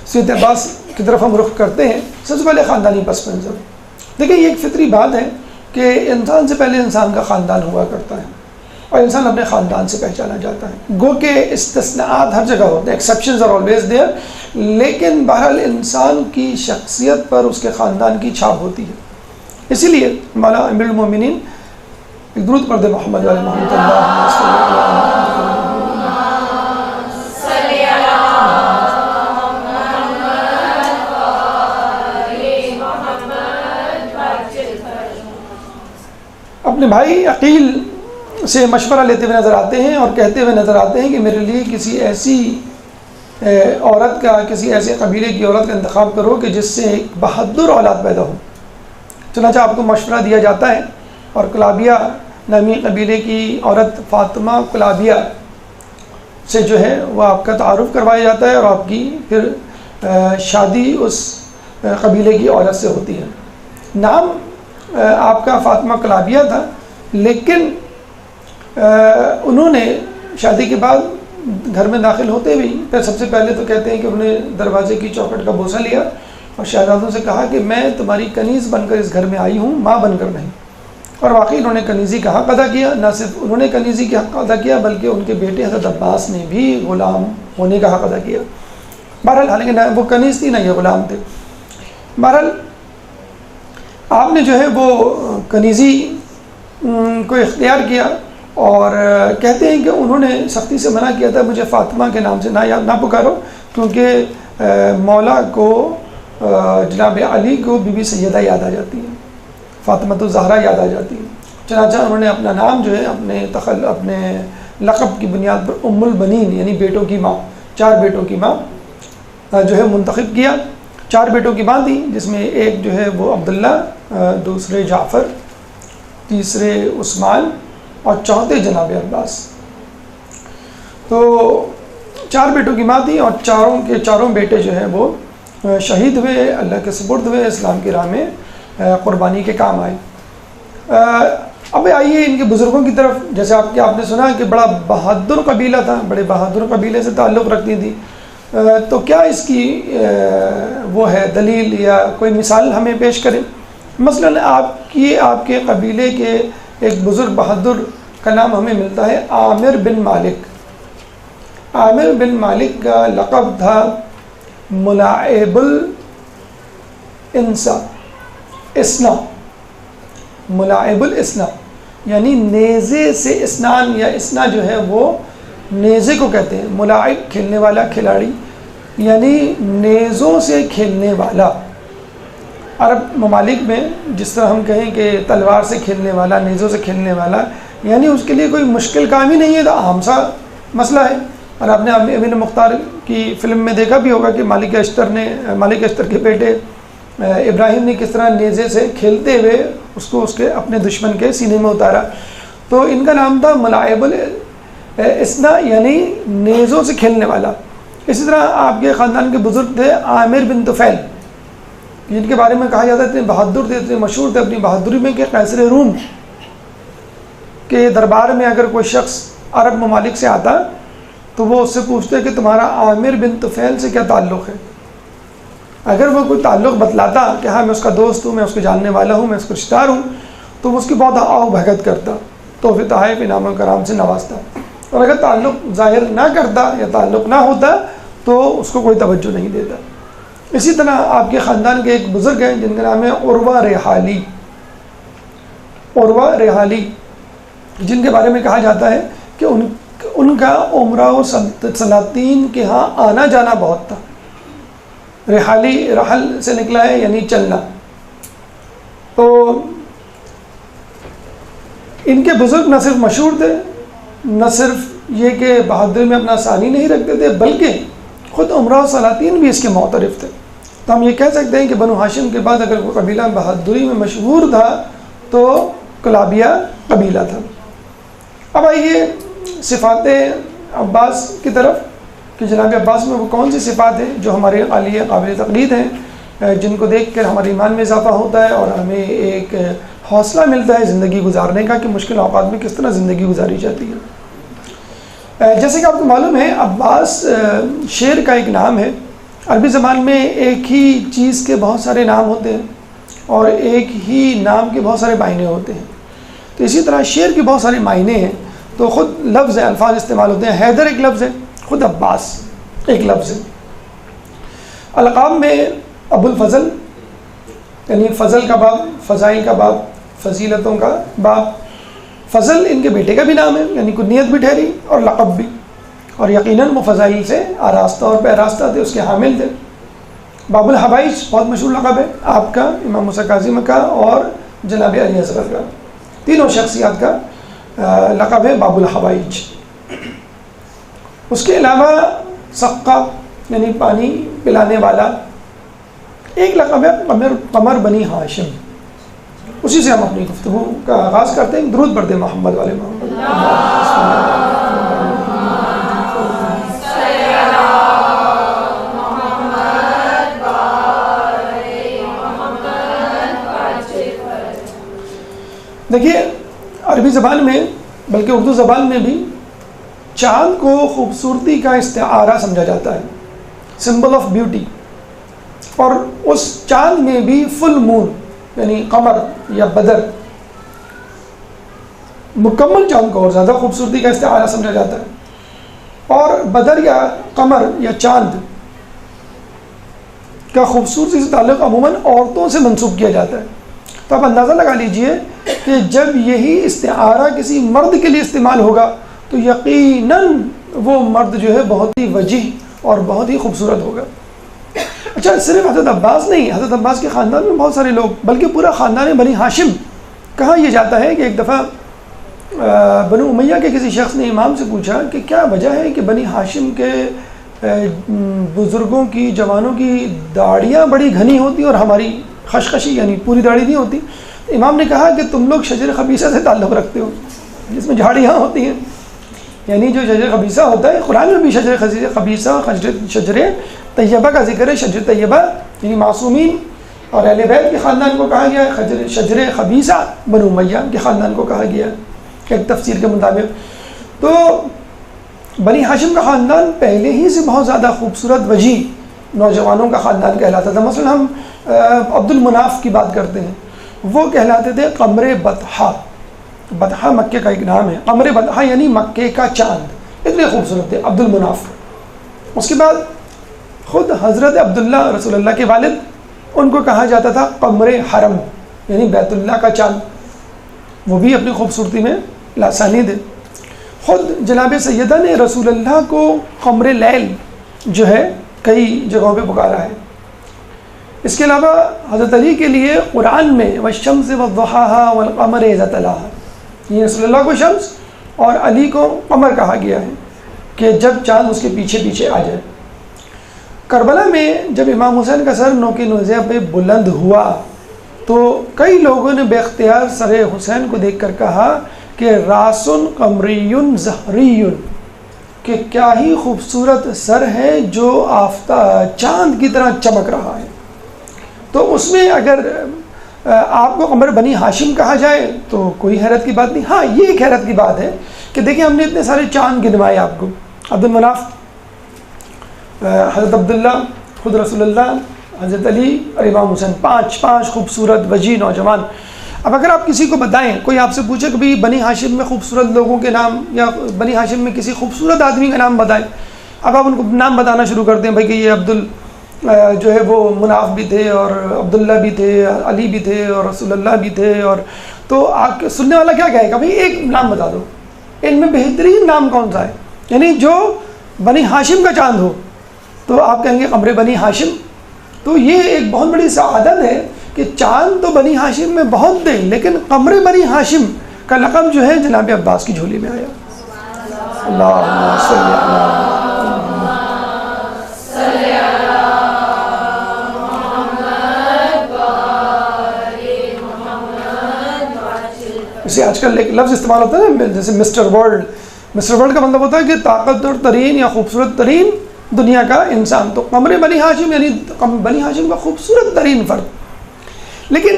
سیرت عباس کی طرف ہم رخ کرتے ہیں، سب سے پہلے خاندانی پس منظر. دیکھیں یہ ایک فطری بات ہے کہ انسان سے پہلے انسان کا خاندان ہوا کرتا ہے اور انسان اپنے خاندان سے پہچانا جاتا ہے. گو کہ استثناءات ہر جگہ ہوتے ہیں، ایکسیپشنز آر آلویز دیئر، لیکن بہرحال انسان کی شخصیت پر اس کے خاندان کی چھاپ ہوتی ہے. اسی لیے مولانا امیر المومنین درود پڑھ دے محمد علیہ محمد اللہ اپنے بھائی عقیل سے مشورہ لیتے ہوئے نظر آتے ہیں اور کہتے ہوئے نظر آتے ہیں کہ میرے لیے کسی ایسی عورت کا، کسی ایسے قبیلے کی عورت کا انتخاب کرو کہ جس سے ایک بہادر اولاد پیدا ہو. چنانچہ آپ کو مشورہ دیا جاتا ہے اور کلابیہ نامی قبیلے کی عورت فاطمہ کلابیہ سے جو ہے وہ آپ کا تعارف کروایا جاتا ہے اور آپ کی پھر شادی اس قبیلے کی عورت سے ہوتی ہے. نام آپ کا فاطمہ کلابیہ تھا، لیکن انہوں نے شادی کے بعد گھر میں داخل ہوتے ہوئے پھر سب سے پہلے تو کہتے ہیں کہ انہوں نے دروازے کی چوکھٹ کا بوسہ لیا اور شہزادوں سے کہا کہ میں تمہاری کنیز بن کر اس گھر میں آئی ہوں، ماں بن کر نہیں. اور واقعی انہوں نے کنیزی کا حق ادا کیا. نہ صرف انہوں نے کنیزی کا حق ادا کیا بلکہ ان کے بیٹے حضرت عباس نے بھی غلام ہونے کا حق ادا کیا. بہرحال حالانکہ نہ وہ کنیز تھی نہ یہ غلام تھے. بہرحال آپ نے جو ہے وہ کنیزی کو اختیار کیا اور کہتے ہیں کہ انہوں نے سختی سے منع کیا تھا مجھے فاطمہ کے نام سے نہ پکارو، کیونکہ مولا کو جناب علی کو بی بی سیدہ یاد آ جاتی ہے، فاطمہ الزہرا یاد آ جاتی ہے. چنانچہ انہوں نے اپنا نام جو ہے اپنے لقب کی بنیاد پر ام البنین یعنی بیٹوں کی ماں، 4 بیٹوں کی ماں جو ہے منتخب کیا. 4 بیٹوں کی ماں تھی جس میں ایک جو ہے وہ عبداللہ، دوسرے جعفر، تیسرے عثمان اور چوتھے جناب عباس. تو 4 بیٹوں کی ماں تھی اور چاروں بیٹے جو ہیں وہ شہید ہوئے، اللہ کے سپرد ہوئے، اسلام کی راہ میں قربانی کے کام آئے. اب آئیے ان کے بزرگوں کی طرف. جیسے آپ نے سنا کہ بڑا بہادر قبیلہ تھا، بڑے بہادر قبیلے سے تعلق رکھتی تھی. تو کیا اس کی وہ ہے دلیل یا کوئی مثال ہمیں پیش کریں؟ مثلاً آپ کے قبیلے کے ایک بزرگ بہادر کا نام ہمیں ملتا ہے عامر بن مالک. عامر بن مالک کا لقب تھا ملاعب الانسا، اسنا، ملاعب الاسنا یعنی نیزے سے اسنان یا اسنا جو ہے وہ نیزے کو کہتے ہیں. ملاعب کھیلنے والا، کھلاڑی یعنی نیزوں سے کھیلنے والا. عرب ممالک میں جس طرح ہم کہیں کہ تلوار سے کھیلنے والا، نیزوں سے کھیلنے والا، یعنی اس کے لیے کوئی مشکل کام ہی نہیں ہے، تو عام سا مسئلہ ہے. اور آپ نے امین مختار کی فلم میں دیکھا بھی ہوگا کہ مالک اشتر کے بیٹے ابراہیم نے کس طرح نیزے سے کھیلتے ہوئے اس کو کے اپنے دشمن کے سینے میں اتارا. تو ان کا نام تھا ملاعب الاسنا یعنی نیزوں سے کھیلنے والا. اسی طرح آپ کے خاندان کے بزرگ تھے عامر بن طفیل، جن کے بارے میں کہا جاتا ہے اتنے بہادر تھے، اتنے مشہور تھے اپنی بہادری میں کہ قیصر روم کے دربار میں اگر کوئی شخص عرب ممالک سے آتا تو وہ اس سے پوچھتے کہ تمہارا عامر بن طفیل سے کیا تعلق ہے. اگر وہ کوئی تعلق بتلاتا کہ ہاں میں اس کا دوست ہوں، میں اس کو جاننے والا ہوں، میں اس کا رشتہ دار ہوں، تو وہ اس کی بہت آؤ بھگت کرتا، تحفے تحائف انعام و کرام سے نوازتا. اور اگر تعلق ظاہر نہ کرتا یا تعلق نہ ہوتا تو اس کو کوئی توجہ نہیں دیتا. اسی طرح آپ کے خاندان کے ایک بزرگ ہیں جن کا نام ہے عروہ ریحالی. عروہ ریحالی جن کے بارے میں کہا جاتا ہے کہ ان کا عمرہ و سلاطین کے ہاں آنا جانا بہت تھا. ریحالی رحل سے نکلا ہے یعنی چلنا. تو ان کے بزرگ نہ صرف مشہور تھے، نہ صرف یہ کہ بہادری میں اپنا ثانی نہیں رکھتے تھے، بلکہ خود عمرہ و سلاطین بھی اس کے معترف تھے. تو ہم یہ کہہ سکتے ہیں کہ بنو ہاشم کے بعد اگر کوئی قبیلہ بہادری میں مشہور تھا تو کلابیہ قبیلہ تھا. اب آئیے صفات عباس کی طرف کہ جناب عباس میں وہ کون سی صفات ہیں جو ہمارے عالیہ قابل تقلید ہیں، جن کو دیکھ کر ہمارے ایمان میں اضافہ ہوتا ہے اور ہمیں ایک حوصلہ ملتا ہے زندگی گزارنے کا کہ مشکل اوقات میں کس طرح زندگی گزاری جاتی ہے. جیسے کہ آپ کو معلوم ہے عباس شعر کا ایک نام ہے عربی زبان میں ایک ہی چیز کے بہت سارے نام ہوتے ہیں اور ایک ہی نام کے بہت سارے معنی ہوتے ہیں. تو اسی طرح شعر کے بہت سارے معنی ہیں. تو خود لفظ ہے، الفاظ استعمال ہوتے ہیں. حیدر ایک لفظ ہے، خود عباس ایک لفظ ہے. القاب میں ابو الفضل یعنی فضل کا باب، فضائل کا باب، فضیلتوں کا باب. فضل ان کے بیٹے کا بھی نام ہے، یعنی کنیت بھی ٹھہری اور لقب بھی، اور یقیناً وہ فضائل سے آراستہ اور پیراستہ تھے، اس کے حامل تھے. باب الحوائج بہت مشہور لقب ہے آپ کا، امام موسیٰ کاظم کا اور جناب علی اصغر کا، تینوں شخصیات کا لقب ہے باب الحوائج. اس کے علاوہ سقا یعنی پانی پلانے والا ایک لقب ہے قمر بنی ہاشم. اسی سے ہم اپنی گفتگو کا آغاز کرتے ہیں. درود پڑھتے ہیں محمد والے محمد. دیکھیے عربی زبان میں بلکہ اردو زبان میں بھی چاند کو خوبصورتی کا استعارہ سمجھا جاتا ہے، سمبل آف بیوٹی. اور اس چاند میں بھی فل مون یعنی قمر یا بدر، مکمل چاند کو اور زیادہ خوبصورتی کا استعارہ سمجھا جاتا ہے. اور بدر یا قمر یا چاند کا خوبصورتی سے تعلق عموماً عورتوں سے منسوب کیا جاتا ہے. تو آپ اندازہ لگا لیجئے کہ جب یہی استعارہ کسی مرد کے لیے استعمال ہوگا تو یقیناً وہ مرد جو ہے بہت ہی وجیح اور بہت ہی خوبصورت ہوگا. اچھا، صرف حضرت عباس نہیں، حضرت عباس کے خاندان میں بہت سارے لوگ، بلکہ پورا خاندان بنی ہاشم. کہا یہ جاتا ہے کہ ایک دفعہ بنو امیہ کے کسی شخص نے امام سے پوچھا کہ کیا وجہ ہے کہ بنی ہاشم کے بزرگوں کی، جوانوں کی داڑیاں بڑی گھنی ہوتی اور ہماری خشخشی یعنی پوری داڑھی نہیں ہوتی. امام نے کہا کہ تم لوگ شجر خبیثہ سے تعلق رکھتے ہو جس میں جھاڑیاں ہوتی ہیں. یعنی جو شجر خبیثہ ہوتا ہے، قرآن میں بھی شجر خبیثہ، شجر طیبہ کا ذکر ہے. شجر طیبہ یعنی معصومین اور اہل بیت کے خاندان کو کہا گیا ہے، شجر خبیثہ بنو امیہ کے خاندان کو کہا گیا ہے ایک تفسیر کے مطابق. تو بنی ہاشم کا خاندان پہلے ہی سے بہت زیادہ خوبصورت وجیح نوجوانوں کا خاندان کہلاتا تھا. مثلا ہم عبد المناف کی بات کرتے ہیں، وہ کہلاتے تھے قمر بطحہ. بطحہ مکے کا ایک نام ہے. قمر بطحہ یعنی مکے کا چاند، اتنے خوبصورت تھے عبد المناف. اس کے بعد خود حضرت عبداللہ رسول اللہ کے والد، ان کو کہا جاتا تھا قمر حرم یعنی بیت اللہ کا چاند. وہ بھی اپنی خوبصورتی میں لاسانی تھے. خود جناب سیدہ نے رسول اللہ کو قمر لیل جو ہے کئی جگہوں پہ پکارا ہے. اس کے علاوہ حضرت علی کے لیے قرآن میں والشمس والضحاها والقمر اذا تلاها، یہ رسول اللہ کو شمس اور علی کو قمر کہا گیا ہے کہ جب چاند اس کے پیچھے پیچھے آ جائے. کربلا میں جب امام حسین کا سر نوک نوزیہ پہ بلند ہوا تو کئی لوگوں نے بے اختیار سر حسین کو دیکھ کر کہا کہ راسن قمری زہری، کہ کیا ہی خوبصورت سر ہے جو چاند کی طرح چمک رہا ہے. تو اس میں اگر آپ کو قمر بنی ہاشم کہا جائے تو کوئی حیرت کی بات نہیں. ہاں، یہ ایک حیرت کی بات ہے کہ دیکھیں ہم نے اتنے سارے چاند گنوائے آپ کو، عبد المناف، حضرت عبداللہ، خود رسول اللہ، حضرت علی اور امام حسین، پانچ خوبصورت وجیح نوجوان. اب اگر آپ کسی کو بتائیں، کوئی آپ سے پوچھے کہ بھئی بنی ہاشم میں خوبصورت لوگوں کے نام یا بنی ہاشم میں کسی خوبصورت آدمی کا نام بتائیں، اب آپ ان کو نام بتانا شروع کرتے ہیں بھائی کہ یہ جو ہے وہ مناف بھی تھے اور عبداللہ بھی تھے، علی بھی تھے اور رسول اللہ بھی تھے. اور تو آپ سننے والا کیا کہے گا؟ بھائی ایک نام بتا دو، ان میں بہترین نام کون سا ہے، یعنی جو بنی ہاشم کا چاند ہو. تو آپ کہیں گے قمر بنی ہاشم. تو یہ ایک بہت بڑی سعادت ہے کہ چاند تو بنی ہاشم میں بہت تھے، لیکن قمر بنی ہاشم کا لقب جو ہے جناب عباس کی جھولی میں آیا. اللہم صلی علی اسے آج کل ایک لفظ استعمال ہوتا ہے نا، جیسے مسٹر ورلڈ. مسٹر ورلڈ کا مطلب ہوتا ہے کہ طاقتور ترین یا خوبصورت ترین دنیا کا انسان. تو قمر بنی ہاشم یعنی بنی ہاشم کا خوبصورت ترین فرد. لیکن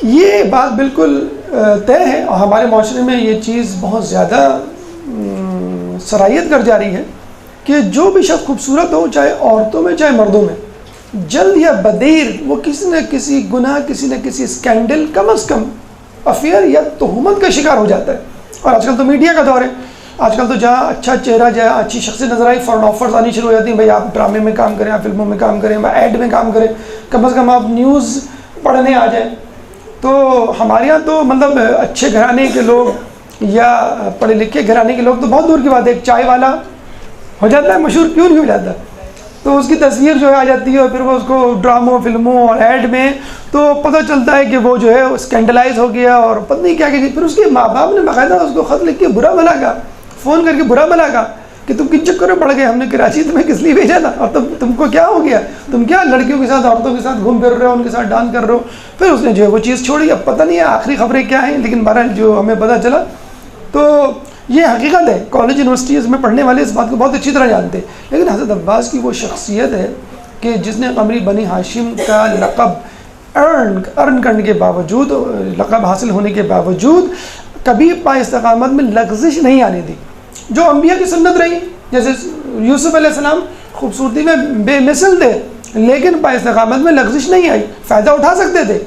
یہ بات بالکل طے ہے اور ہمارے معاشرے میں یہ چیز بہت زیادہ سرایت کر جا رہی ہے کہ جو بھی شخص خوبصورت ہو، چاہے عورتوں میں چاہے مردوں میں، جلد یا بدیر وہ کسی نہ کسی گناہ، کسی نہ کسی اسکینڈل، کم از کم افیئر یا تہمت کا شکار ہو جاتا ہے۔ اور آج کل تو میڈیا کا دور ہے، آج کل تو جہاں اچھا چہرہ، جہاں اچھی شخصیت نظر آئی، فوراً آفرز آنی شروع ہو جاتی ہیں، بھائی آپ ڈرامے میں کام کریں، آپ فلموں میں کام کریں، ایڈ میں کام کریں، کم از کم آپ نیوز پڑھنے آ جائیں۔ تو ہمارے یہاں تو مطلب اچھے گھرانے کے لوگ یا پڑھے لکھے گھرانے کے لوگ تو بہت دور کی بات ہے، ایک چائے والا ہو جاتا ہے مشہور، کیوں نہیں ہو جاتا، تو اس کی تصویر جو ہے آ جاتی ہے، اور پھر وہ اس کو ڈراموں، فلموں اور ایڈ میں تو پتہ چلتا ہے کہ وہ جو ہے اسکینڈلائز ہو گیا، اور پتہ نہیں کیا کہ پھر اس کے ماں باپ نے باقاعدہ اس کو خط لکھ کے برا بھلا کہا، فون کر کے برا بھلا کہا کہ تم کن چکر میں پڑ گئے، ہم نے کراچی تمہیں کس لیے بھیجا تھا، اور تم کو کیا ہو گیا، تم کیا لڑکیوں کے ساتھ، عورتوں کے ساتھ گھوم پھر رہے ہو، ان کے ساتھ ڈانس کر رہے ہو۔ پھر اس نے جو ہے وہ چیز چھوڑی، اب پتہ نہیں ہے آخری خبریں کیا ہیں، لیکن بہرحال جو ہمیں پتہ چلا تو یہ حقیقت ہے۔ کالج یونیورسٹیز میں پڑھنے والے اس بات کو بہت اچھی طرح جانتے ہیں، لیکن حضرت عباس کی وہ شخصیت ہے کہ جس نے قمری بنی ہاشم کا لقب ارن کرنے کے باوجود، لقب حاصل ہونے کے باوجود کبھی پا استقامت میں لغزش نہیں آنے دی، جو انبیاء کی سنت رہی۔ جیسے یوسف علیہ السلام خوبصورتی میں بے مثل تھے، لیکن پا استقامت میں لغزش نہیں آئی، فائدہ اٹھا سکتے تھے،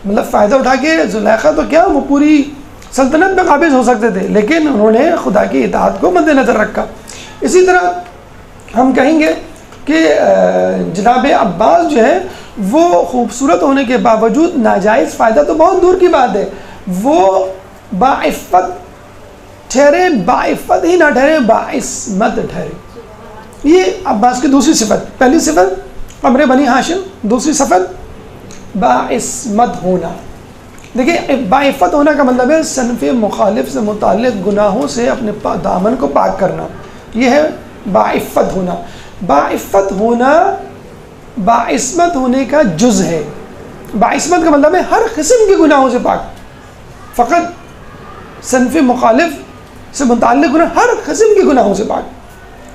مطلب فائدہ اٹھا کے زلیخا تو کیا وہ پوری سلطنت میں قابض ہو سکتے تھے، لیکن انہوں نے خدا کی اطاعت کو مد نظر رکھا۔ اسی طرح ہم کہیں گے کہ جناب عباس جو ہے وہ خوبصورت ہونے کے باوجود ناجائز فائدہ تو بہت دور کی بات ہے، وہ باعفت ٹھہرے، باعفت ہی نہ ٹھہرے، باعصمت ٹھہرے۔ یہ عباس کی دوسری صفت، پہلی صفت قمر بنی ہاشم، دوسری صفت باعصمت ہونا۔ دیکھیں باعفت ہونا کا مطلب ہے صنف مخالف سے متعلق گناہوں سے اپنے دامن کو پاک کرنا، یہ ہے باعفت ہونا۔ باعفت ہونا باعصمت ہونے کا جز ہے۔ باعصمت کا مطلب ہے ہر قسم کے گناہوں سے پاک، فقط صنف مخالف سے متعلق گناہ، ہر قسم کے گناہوں سے پاک،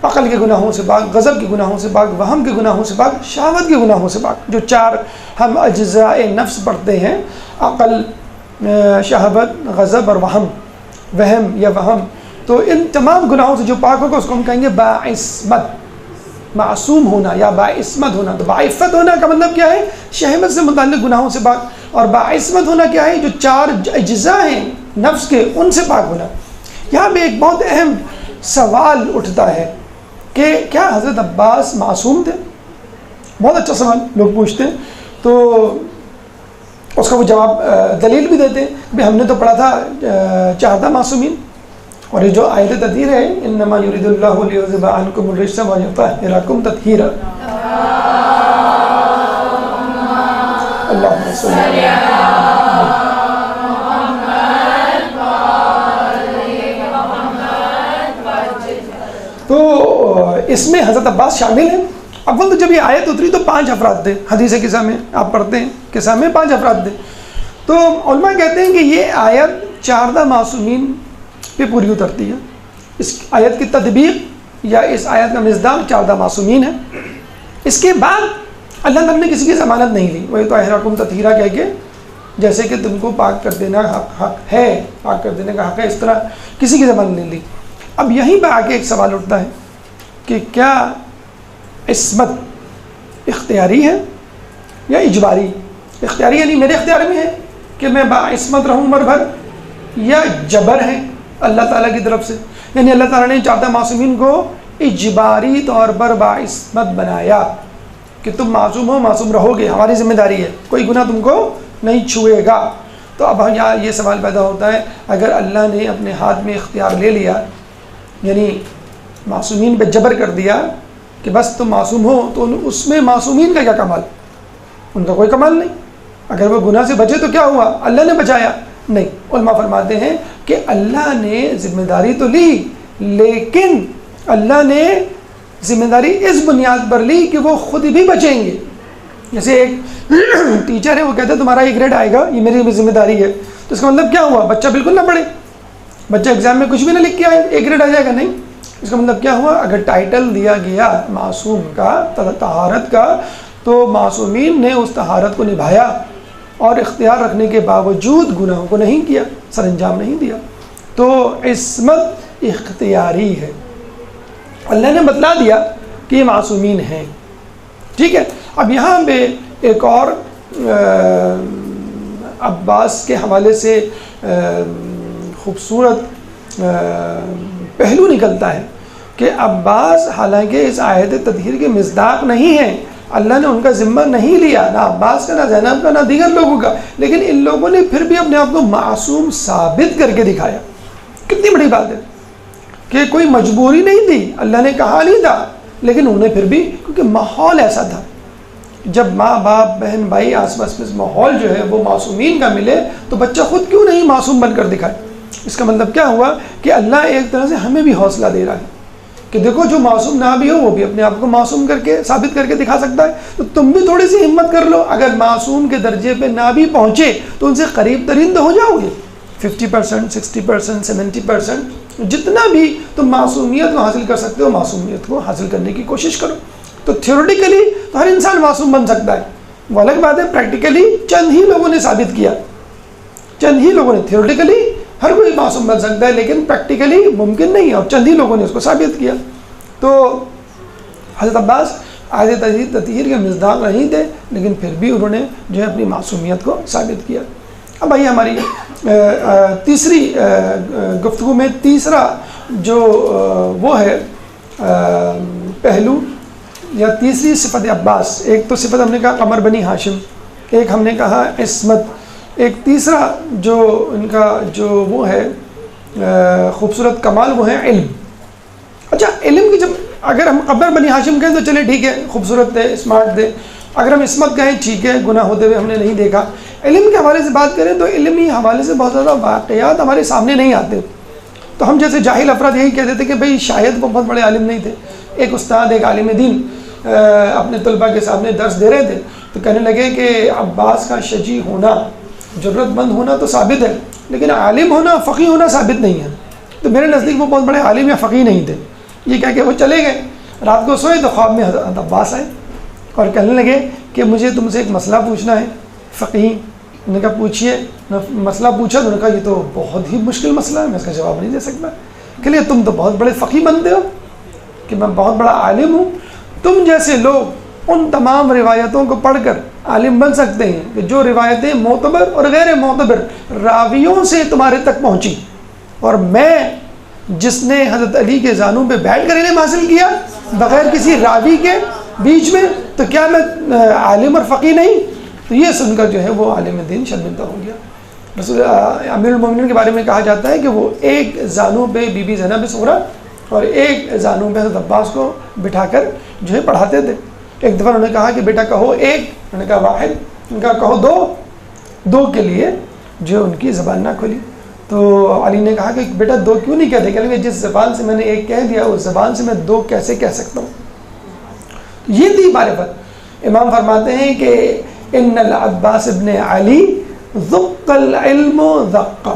عقل کے گناہوں سے پاک، غضب کے گناہوں سے پاک، وہم کے گناہوں سے پاک، شہوت کے گناہوں سے پاک۔ جو چار ہم اجزاء نفس پڑھتے ہیں، عقل، شہوت، غضب اور وہم یا وہم، تو ان تمام گناہوں سے جو پاک ہوگا اس کو ہم کہیں گے باعصمت، معصوم ہونا یا باعصمت ہونا۔ تو باعفت ہونا کا مطلب کیا ہے؟ شہوت سے متعلق گناہوں سے پاک، اور باعصمت ہونا کیا ہے؟ جو چار اجزاء ہیں نفس کے، ان سے پاک ہونا۔ یہاں پہ ایک بہت اہم سوال اٹھتا ہے کہ کیا حضرت عباس معصوم تھے؟ بہت اچھا سوال لوگ پوچھتے ہیں، تو اس کا وہ جواب دلیل بھی دیتے ہیں کہ ہم نے تو پڑھا تھا چارتا معصومین، اور یہ جو آیت تطہیر ہے، انما یرید اللہ لیذھب عنکم الرجس ویطہرکم تطہیرا، اللہم صل علی تو اس میں حضرت عباس شامل ہیں۔ اول تو جب یہ آیت اتری تو 5 افراد تھے، حدیث قصہ میں آپ پڑھتے ہیں قصہ میں 5 افراد تھے، تو علماء کہتے ہیں کہ یہ آیت چاردہ معصومین پہ پوری اترتی ہے۔ اس آیت کی تطبیق یا اس آیت کا مصداق چاردہ معصومین ہے۔ اس کے بعد اللہ تعالیٰ نے کسی کی ضمانت نہیں لی، وہ تو احراکم تطہیرا کہہ کے، جیسے کہ تم کو پاک کر دینا حق ہے، پاک کر دینے کا حق ہے، اس طرح کسی کی ضمانت نہیں لی۔ اب یہیں پہ آ کے ایک سوال اٹھتا ہے کہ کیا عصمت اختیاری ہے یا اجباری؟ اختیاری یعنی میرے اختیار میں ہے کہ میں باعصمت رہوں عمر بھر، یا جبر ہے اللہ تعالیٰ کی طرف سے، یعنی اللہ تعالیٰ نے چارتا معصومین کو اجباری طور پر باعصمت بنایا کہ تم معصوم ہو، معصوم رہو گے، ہماری ذمہ داری ہے، کوئی گناہ تم کو نہیں چھوئے گا۔ تو اب یہاں یہ سوال پیدا ہوتا ہے، اگر اللہ نے اپنے ہاتھ میں اختیار لے لیا، یعنی معصومین پہ جبر کر دیا کہ بس تم معصوم ہو، تو اس میں معصومین کا کیا کمال؟ ان کا کوئی کمال نہیں۔ اگر وہ گناہ سے بچے تو کیا ہوا؟ اللہ نے بچایا؟ نہیں۔ علماء فرماتے ہیں کہ اللہ نے ذمہ داری تو لی، لیکن اللہ نے ذمہ داری اس بنیاد پر لی کہ وہ خود بھی بچیں گے۔ جیسے ایک ٹیچر ہے، وہ کہتا ہے تمہارا یہ گریڈ آئے گا، یہ میری ذمہ داری ہے، تو اس کا مطلب کیا ہوا؟ بچہ بالکل نہ پڑھے، بچہ ایگزام میں کچھ بھی نہ لکھ کے آئے، ایک گریڈ آ جائے گا؟ نہیں۔ اس کا مطلب کیا ہوا؟ اگر ٹائٹل دیا گیا معصوم کا، طہارت کا، تو معصومین نے اس طہارت کو نبھایا اور اختیار رکھنے کے باوجود گناہوں کو نہیں کیا، سر انجام نہیں دیا، تو عصمت اختیاری ہے۔ اللہ نے بتلا دیا کہ یہ معصومین ہیں. ٹھیک ہے. اب یہاں پہ ایک اور عباس کے حوالے سے خوبصورت پہلو نکلتا ہے کہ عباس حالانکہ اس آیت تطہیر کے مصداق نہیں ہیں، اللہ نے ان کا ذمہ نہیں لیا، نہ عباس کا، نہ زینب کا، نہ دیگر لوگوں کا، لیکن ان لوگوں نے پھر بھی اپنے آپ کو معصوم ثابت کر کے دکھایا. کتنی بڑی بات ہے کہ کوئی مجبوری نہیں تھی، اللہ نے کہا نہیں تھا، لیکن انہوں نے پھر بھی، کیونکہ ماحول ایسا تھا. جب ماں باپ بہن بھائی آس پاس میں ماحول جو ہے وہ معصومین کا ملے تو بچہ خود کیوں نہیں معصوم بن کر دکھائے. اس کا مطلب کیا ہوا کہ اللہ ایک طرح سے ہمیں بھی حوصلہ دے رہا ہے کہ دیکھو جو معصوم نہ بھی ہو وہ بھی اپنے آپ کو معصوم کر کے ثابت کر کے دکھا سکتا ہے. تو تم بھی تھوڑی سی ہمت کر لو، اگر معصوم کے درجے پہ نہ بھی پہنچے تو ان سے قریب ترین تو ہو جاؤ گے. 50%، 60%، 70%، جتنا بھی تم معصومیت کو حاصل کر سکتے ہو معصومیت کو حاصل کرنے کی کوشش کرو. تو تھیوریٹیکلی تو ہر انسان معصوم بن سکتا ہے، وہ الگ بات ہے پریکٹیکلی چند ہی لوگوں نے ثابت کیا، چند ہی لوگوں نے. تھیوریٹیکلی ہر کوئی معصوم بن سکتا ہے لیکن پریکٹیکلی ممکن نہیں ہے، اور چند ہی لوگوں نے اس کو ثابت کیا. تو حضرت عباس آیت تطہیر کے مصداق نہیں تھے لیکن پھر بھی انہوں نے جو ہے اپنی معصومیت کو ثابت کیا. اب آئیے ہماری تیسری گفتگو میں تیسرا جو وہ ہے پہلو یا تیسری صفت عباس. ایک تو صفت ہم نے کہا قمر بنی ہاشم، ایک ہم نے کہا عصمت، ایک تیسرا جو ان کا جو وہ ہے خوبصورت کمال وہ ہے علم. اچھا علم کی جب اگر ہم قمر بنی ہاشم کہیں تو چلے ٹھیک ہے، خوبصورت تھے، اسمارٹ تھے. اگر ہم عصمت کہیں ٹھیک ہے، گناہ ہوتے ہوئے ہم نے نہیں دیکھا. علم کے حوالے سے بات کریں تو علمی حوالے سے بہت زیادہ واقعات ہمارے سامنے نہیں آتے. تو ہم جیسے جاہل افراد یہی کہتے تھے کہ بھئی شاید وہ بہت بڑے عالم نہیں تھے. ایک استاد، ایک عالم دین اپنے طلباء کے سامنے درس دے رہے تھے تو کہنے لگے کہ عباس کا شجیع ہونا، جرت مند ہونا تو ثابت ہے لیکن عالم ہونا، فقیہ ہونا ثابت نہیں ہے. تو میرے نزدیک وہ بہت بڑے عالم یا فقیہ نہیں تھے. یہ کہہ کے وہ چلے گئے. رات کو سوئے تو خواب میں حضرت عباس آئے اور کہنے لگے کہ مجھے تم سے ایک مسئلہ پوچھنا ہے. فقیہ نے کہا پوچھیے. مسئلہ پوچھا تو انہوں نے کہا یہ تو بہت ہی مشکل مسئلہ ہے، میں اس کا جواب نہیں دے سکتا. کہ لیے تم تو بہت بڑے فقیہ بنتے ہو کہ میں بہت بڑا عالم ہوں. تم جیسے لوگ ان تمام روایتوں کو پڑھ کر عالم بن سکتے ہیں کہ جو روایتیں معتبر اور غیر معتبر راویوں سے تمہارے تک پہنچی، اور میں جس نے حضرت علی کے زانوں پہ بیٹھ کر علم حاصل کیا بغیر کسی راوی کے بیچ میں، تو کیا میں عالم اور فقیہ نہیں؟ تو یہ سن کر جو ہے وہ عالم دین شرمندہ ہو گیا. رسول امیر المومنین کے بارے میں کہا جاتا ہے کہ وہ ایک زانوں پہ بی بی زینب سغریٰ اور ایک زانوں پہ حضرت عباس کو بٹھا کر جو ہے پڑھاتے تھے. ایک دفعہ انہوں نے کہا کہ بیٹا کہو ایک، انہوں نے کہا واحد، ان کا کہو دو، دو کے لیے جو ان کی زبان نہ کھلی. تو علی نے کہا کہ بیٹا دو کیوں نہیں کہتے؟ کہ جس زبان سے میں نے ایک کہہ دیا اس زبان سے میں دو کیسے کہہ سکتا ہوں. یہ تھی معرفت. امام فرماتے ہیں کہ ان العباس ابن علی ذق العلم ذق،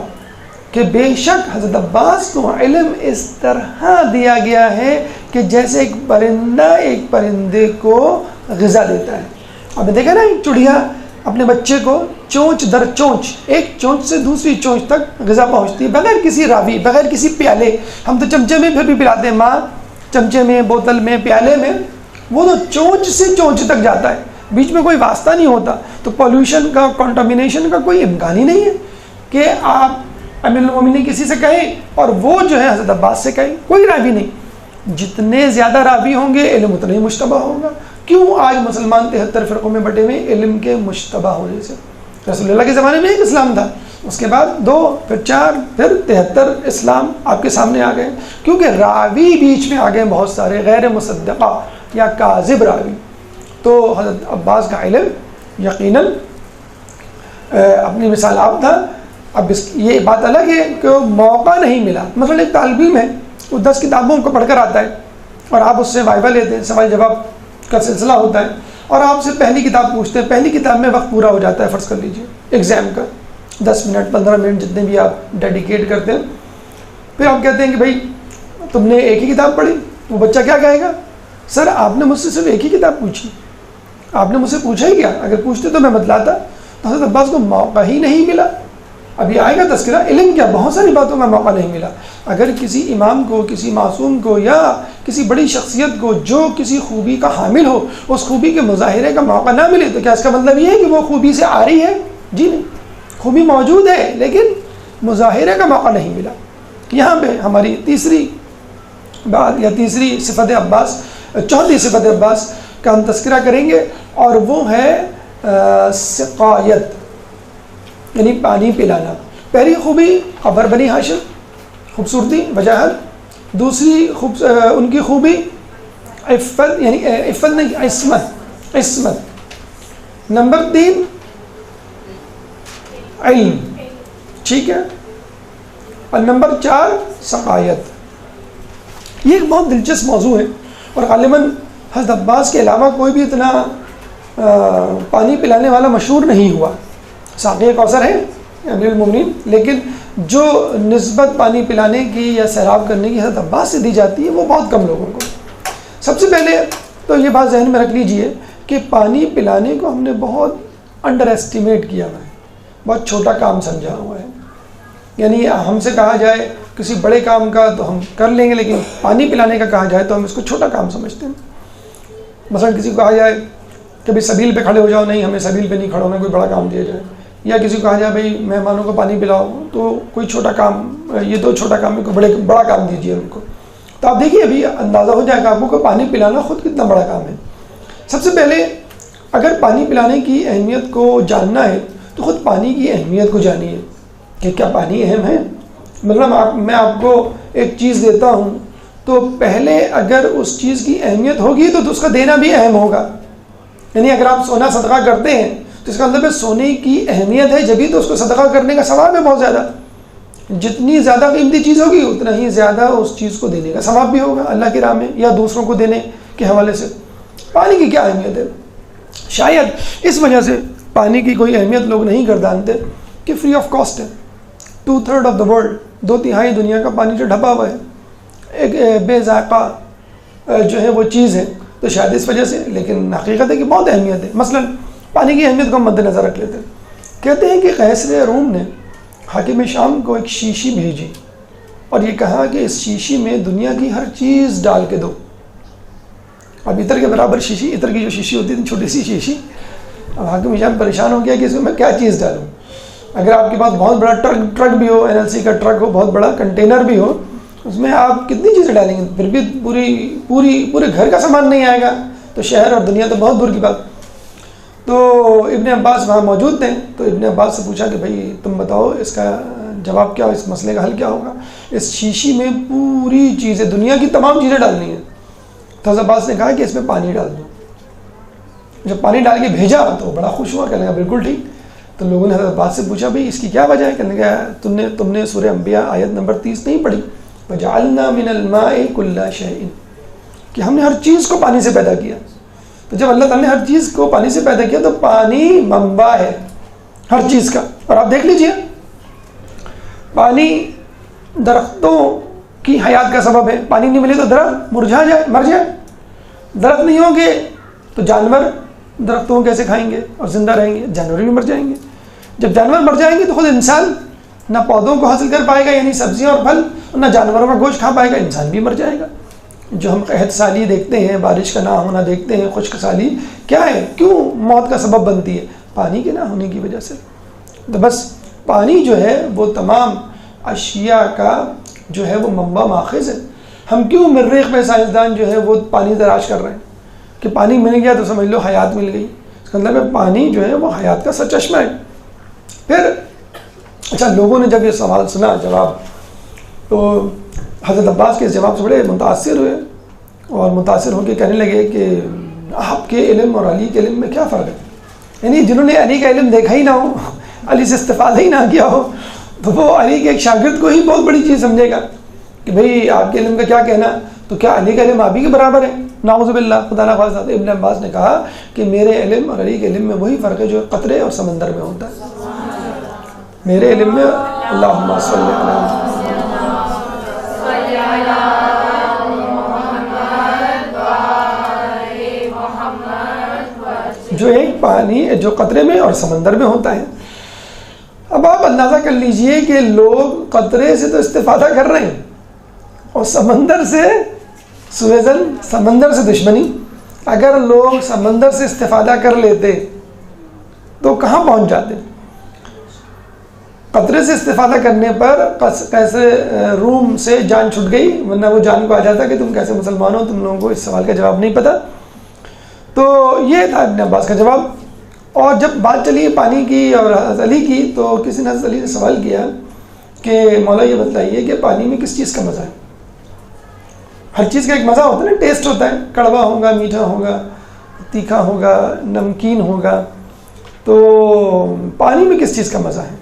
کہ بے شک حضرت عباس کو علم اس طرح دیا گیا ہے کہ جیسے ایک پرندہ ایک پرندے کو غذا دیتا ہے. آپ نے دیکھا نا ایک چڑیا اپنے بچے کو چونچ در چونچ، ایک چونچ سے دوسری چونچ تک غذا پہنچتی ہے بغیر کسی راوی، بغیر کسی پیالے. ہم تو چمچے میں پھر بھی پلاتے ہیں، ماں چمچے میں، بوتل میں، پیالے میں، وہ تو چونچ سے چونچ تک جاتا ہے، بیچ میں کوئی واسطہ نہیں ہوتا. تو پولوشن کا، کنٹامینیشن کا کوئی امکان ہی نہیں ہے کہ آپ امیر المومنین کسی سے کہیں اور وہ جو ہے حضرت عباس سے کہیں. کوئی راوی نہیں. جتنے زیادہ راوی ہوں گے علم اتنا ہی مشتبہ ہوگا. کیوں آج مسلمان 73 فرقوں میں بٹے ہوئے؟ علم کے مشتبہ ہونے سے. رسول اللہ کے زمانے میں ایک اسلام تھا، اس کے بعد 2، پھر 4، پھر 73 اسلام آپ کے سامنے آ گئے، کیونکہ راوی بیچ میں آ گئے بہت سارے غیر مصدقہ یا کاذب راوی. تو حضرت عباس کا علم یقیناً اپنی مثال آپ تھا. اب یہ بات الگ ہے کہ موقع نہیں ملا. مثلا ایک طالب علم ہے، وہ 10 کتابوں کو پڑھ کر آتا ہے اور آپ اس سے وائبہ لیتے ہیں، سوال جواب کا سلسلہ ہوتا ہے، اور آپ سے پہلی کتاب پوچھتے ہیں. پہلی کتاب میں وقت پورا ہو جاتا ہے، فرض کر لیجئے ایگزام کا 10 منٹ 15 منٹ جتنے بھی آپ ڈیڈیکیٹ کرتے ہیں. پھر آپ کہتے ہیں کہ بھائی تم نے ایک ہی کتاب پڑھی. وہ بچہ کیا کہے گا؟ سر آپ نے مجھ سے صرف ایک ہی کتاب پوچھی، آپ نے مجھ سے پوچھا ہی کیا؟ اگر پوچھتے تو میں بتلاتا. تو حضرت عباس کو موقع ہی نہیں ملا. ابھی آئے گا تذکرہ، علم کیا بہت ساری باتوں کا موقع نہیں ملا. اگر کسی امام کو، کسی معصوم کو یا کسی بڑی شخصیت کو جو کسی خوبی کا حامل ہو اس خوبی کے مظاہرے کا موقع نہ ملے تو کیا اس کا مطلب یہ ہے کہ وہ خوبی سے آ رہی ہے؟ جی نہیں، خوبی موجود ہے لیکن مظاہرے کا موقع نہیں ملا۔ یہاں پہ ہماری تیسری بات یا تیسری صفت عباس، چوتھی صفت عباس کا ہم تذکرہ کریں گے، اور وہ ہے سقایت، یعنی پانی پلانا۔ پہلی خوبی ابر بنی ہاشم، خوبصورتی، وجاہت۔ دوسری ان کی خوبی عفت، یعنی عفت نہیں، عصمت۔ نمبر 3 علم، ٹھیک ہے، اور نمبر 4 سقایت۔ یہ ایک بہت دلچسپ موضوع ہے، اور غالباً حضرت عباس کے علاوہ کوئی بھی اتنا پانی پلانے والا مشہور نہیں ہوا۔ ساقی کوثر ہے امیر المومنین، لیکن جو نسبت پانی پلانے کی یا سیراب کرنے کی حضرت عباس سے دی جاتی ہے وہ بہت کم لوگوں کو۔ سب سے پہلے تو یہ بات ذہن میں رکھ لیجئے کہ پانی پلانے کو ہم نے بہت انڈر ایسٹیمیٹ کیا ہوا ہے، بہت چھوٹا کام سمجھا ہوا ہے۔ یعنی ہم سے کہا جائے کسی بڑے کام کا تو ہم کر لیں گے، لیکن پانی پلانے کا کہا جائے تو ہم اس کو چھوٹا کام سمجھتے ہیں۔ مثلا کسی کو کہا جائے کہ بھائی سبیل پہ کھڑے ہو جاؤ، نہیں ہمیں سبیل پہ نہیں کھڑا ہونا، کوئی بڑا کام دیا جائے۔ یا کسی کو کہا جائے بھائی مہمانوں کو پانی پلاؤ، تو کوئی چھوٹا کام، یہ تو چھوٹا کام ہے، کوئی بڑا کام دیجیے ان کو۔ تو آپ دیکھیے ابھی اندازہ ہو جائے گا آپ کو پانی پلانا خود کتنا بڑا کام ہے۔ سب سے پہلے اگر پانی پلانے کی اہمیت کو جاننا ہے تو خود پانی کی اہمیت کو جانیے کہ کیا پانی اہم ہے۔ مطلب میں آپ کو ایک چیز دیتا ہوں تو پہلے اگر اس چیز کی اہمیت ہوگی تو اس کا دینا بھی اہم ہوگا۔ یعنی اگر آپ سونا صدقہ کرتے ہیں تو اس کا مطلب ہے سونے کی اہمیت ہے، جبھی تو اس کو صدقہ کرنے کا ثواب ہے بہت زیادہ۔ جتنی زیادہ قیمتی چیز ہوگی اتنا ہی زیادہ اس چیز کو دینے کا ثواب بھی ہوگا اللہ کی راہ میں یا دوسروں کو دینے کے حوالے سے۔ پانی کی کیا اہمیت ہے؟ شاید اس وجہ سے پانی کی کوئی اہمیت لوگ نہیں گردانتے کہ فری آف کاسٹ ہے۔ 2/3 آف دا ورلڈ، 2/3 دنیا کا پانی جو ڈھپا ہوا ہے، ایک بے ذائقہ جو ہے وہ چیز ہے، تو شاید اس وجہ سے، لیکن حقیقت ہے کہ بہت اہمیت ہے۔ مثلا پانی کی اہمیت کو ہم مد نظر رکھ لیتے ہیں۔ کہتے ہیں کہ قیصر روم نے حاکم شام کو ایک شیشی بھیجی اور یہ کہا کہ اس شیشی میں دنیا کی ہر چیز ڈال کے دو۔ اب عطر کے برابر شیشی، عطر کی جو شیشی ہوتی ہے چھوٹی سی شیشی، اب حاکم شام پریشان ہو گیا کہ اس میں کیا چیز ڈالوں۔ اگر آپ کے پاس بہت بڑا ٹرک بھی ہو، NLC کا ٹرک ہو، بہت بڑا کنٹینر بھی ہو، اس میں آپ کتنی چیزیں ڈالیں گے؟ پھر بھی پورے گھر کا سامان نہیں آئے گا، تو شہر اور دنیا تو بہت دور کی بات۔ تو ابن عباس وہاں موجود تھے، تو ابن عباس سے پوچھا کہ بھائی تم بتاؤ اس کا جواب کیا، اس مسئلے کا حل کیا ہوگا؟ اس شیشی میں پوری چیزیں، دنیا کی تمام چیزیں ڈالنی ہیں۔ تو حضرت عباس نے کہا کہ اس میں پانی ڈال دو۔ جب پانی ڈال کے بھیجا تو بڑا خوش ہوا، کہنے لگا بالکل ٹھیک۔ تو لوگوں نے حضرت عباس سے پوچھا بھائی اس کی کیا وجہ ہے؟ کہنے لگا تم نے سورہ انبیاء آیت نمبر 30 نہیں پڑھی؟ وَجَعَلْنَا مِنَ الْمَاءِ كُلَّ شَيْءٍ، کہ ہم نے ہر چیز کو پانی سے پیدا کیا۔ تو جب اللہ تعالیٰ نے ہر چیز کو پانی سے پیدا کیا تو پانی منبع ہے ہر چیز کا۔ اور آپ دیکھ لیجئے پانی درختوں کی حیات کا سبب ہے، پانی نہیں ملے تو درخت مر جائے۔ درخت نہیں ہوں گے تو جانور درختوں کیسے کھائیں گے اور زندہ رہیں گے؟ جانور بھی مر جائیں گے۔ جب جانور مر جائیں گے تو خود انسان نہ پودوں کو حاصل کر پائے گا، یعنی سبزیاں اور پھل، اور نہ جانوروں کا گوشت کھا پائے گا، انسان بھی مر جائے گا۔ جو ہم قحط سالی دیکھتے ہیں، بارش کا نہ ہونا دیکھتے ہیں، خشک سالی کیا ہے؟ کیوں موت کا سبب بنتی ہے؟ پانی کے نہ ہونے کی وجہ سے۔ تو بس پانی جو ہے وہ تمام اشیاء کا جو ہے وہ منبع ماخذ ہے۔ ہم کیوں مریخ میں سائنسدان جو ہے وہ پانی تلاش کر رہے ہیں کہ پانی مل گیا تو سمجھ لو حیات مل گئی؟ اس کا مطلب ہے پانی جو ہے وہ حیات کا سرچشمہ ہے۔ پھر اچھا، لوگوں نے جب یہ سوال سنا جواب، تو حضرت عباس کے اس جواب سے بڑے متاثر ہوئے اور متاثر ہو کے کہنے لگے کہ آپ کے علم اور علی کے علم میں کیا فرق ہے؟ یعنی جنہوں نے علی کا علم دیکھا ہی نہ ہو، علی سے استفادہ ہی نہ کیا ہو، تو وہ علی کے ایک شاگرد کو ہی بہت بڑی چیز سمجھے گا کہ بھئی آپ کے علم کا کیا کہنا، تو کیا علی کا علم آپ ہی کے برابر ہے؟ نعوذ باللہ، خدا نخواستہ۔ ابن عباس نے کہا کہ میرے علم اور علی کے علم میں وہی فرق ہے جو قطرے اور سمندر میں ہوتا ہے۔ میرے علم میں اللہم صلی علی جو ایک پانی جو قطرے میں اور سمندر میں ہوتا ہے۔ اب آپ اندازہ کر لیجئے کہ لوگ قطرے سے تو استفادہ کر رہے ہیں اور سمندر سے سویزن سمندر سے دشمنی. اگر لوگ سمندر سے استفادہ کر لیتے تو کہاں پہنچ جاتے. قطرے سے استفادہ کرنے پر کیسے روم سے جان چھٹ گئی، ورنہ وہ جان کو آ جاتا کہ تم کیسے مسلمان ہو، تم لوگوں کو اس سوال کا جواب نہیں پتہ. تو یہ تھا ابن عباس کا جواب. اور جب بات چلی پانی کی اور حضرت علی کی، تو کسی نے حضرت علی سے سوال کیا کہ مولا یہ بتلائیے کہ پانی میں کس چیز کا مزہ ہے. ہر چیز کا ایک مزہ ہوتا ہے نا، ٹیسٹ ہوتا ہے، کڑوا ہوگا، میٹھا ہوگا، تیکھا ہوگا، نمکین ہوگا. تو پانی میں کس چیز کا مزہ ہے؟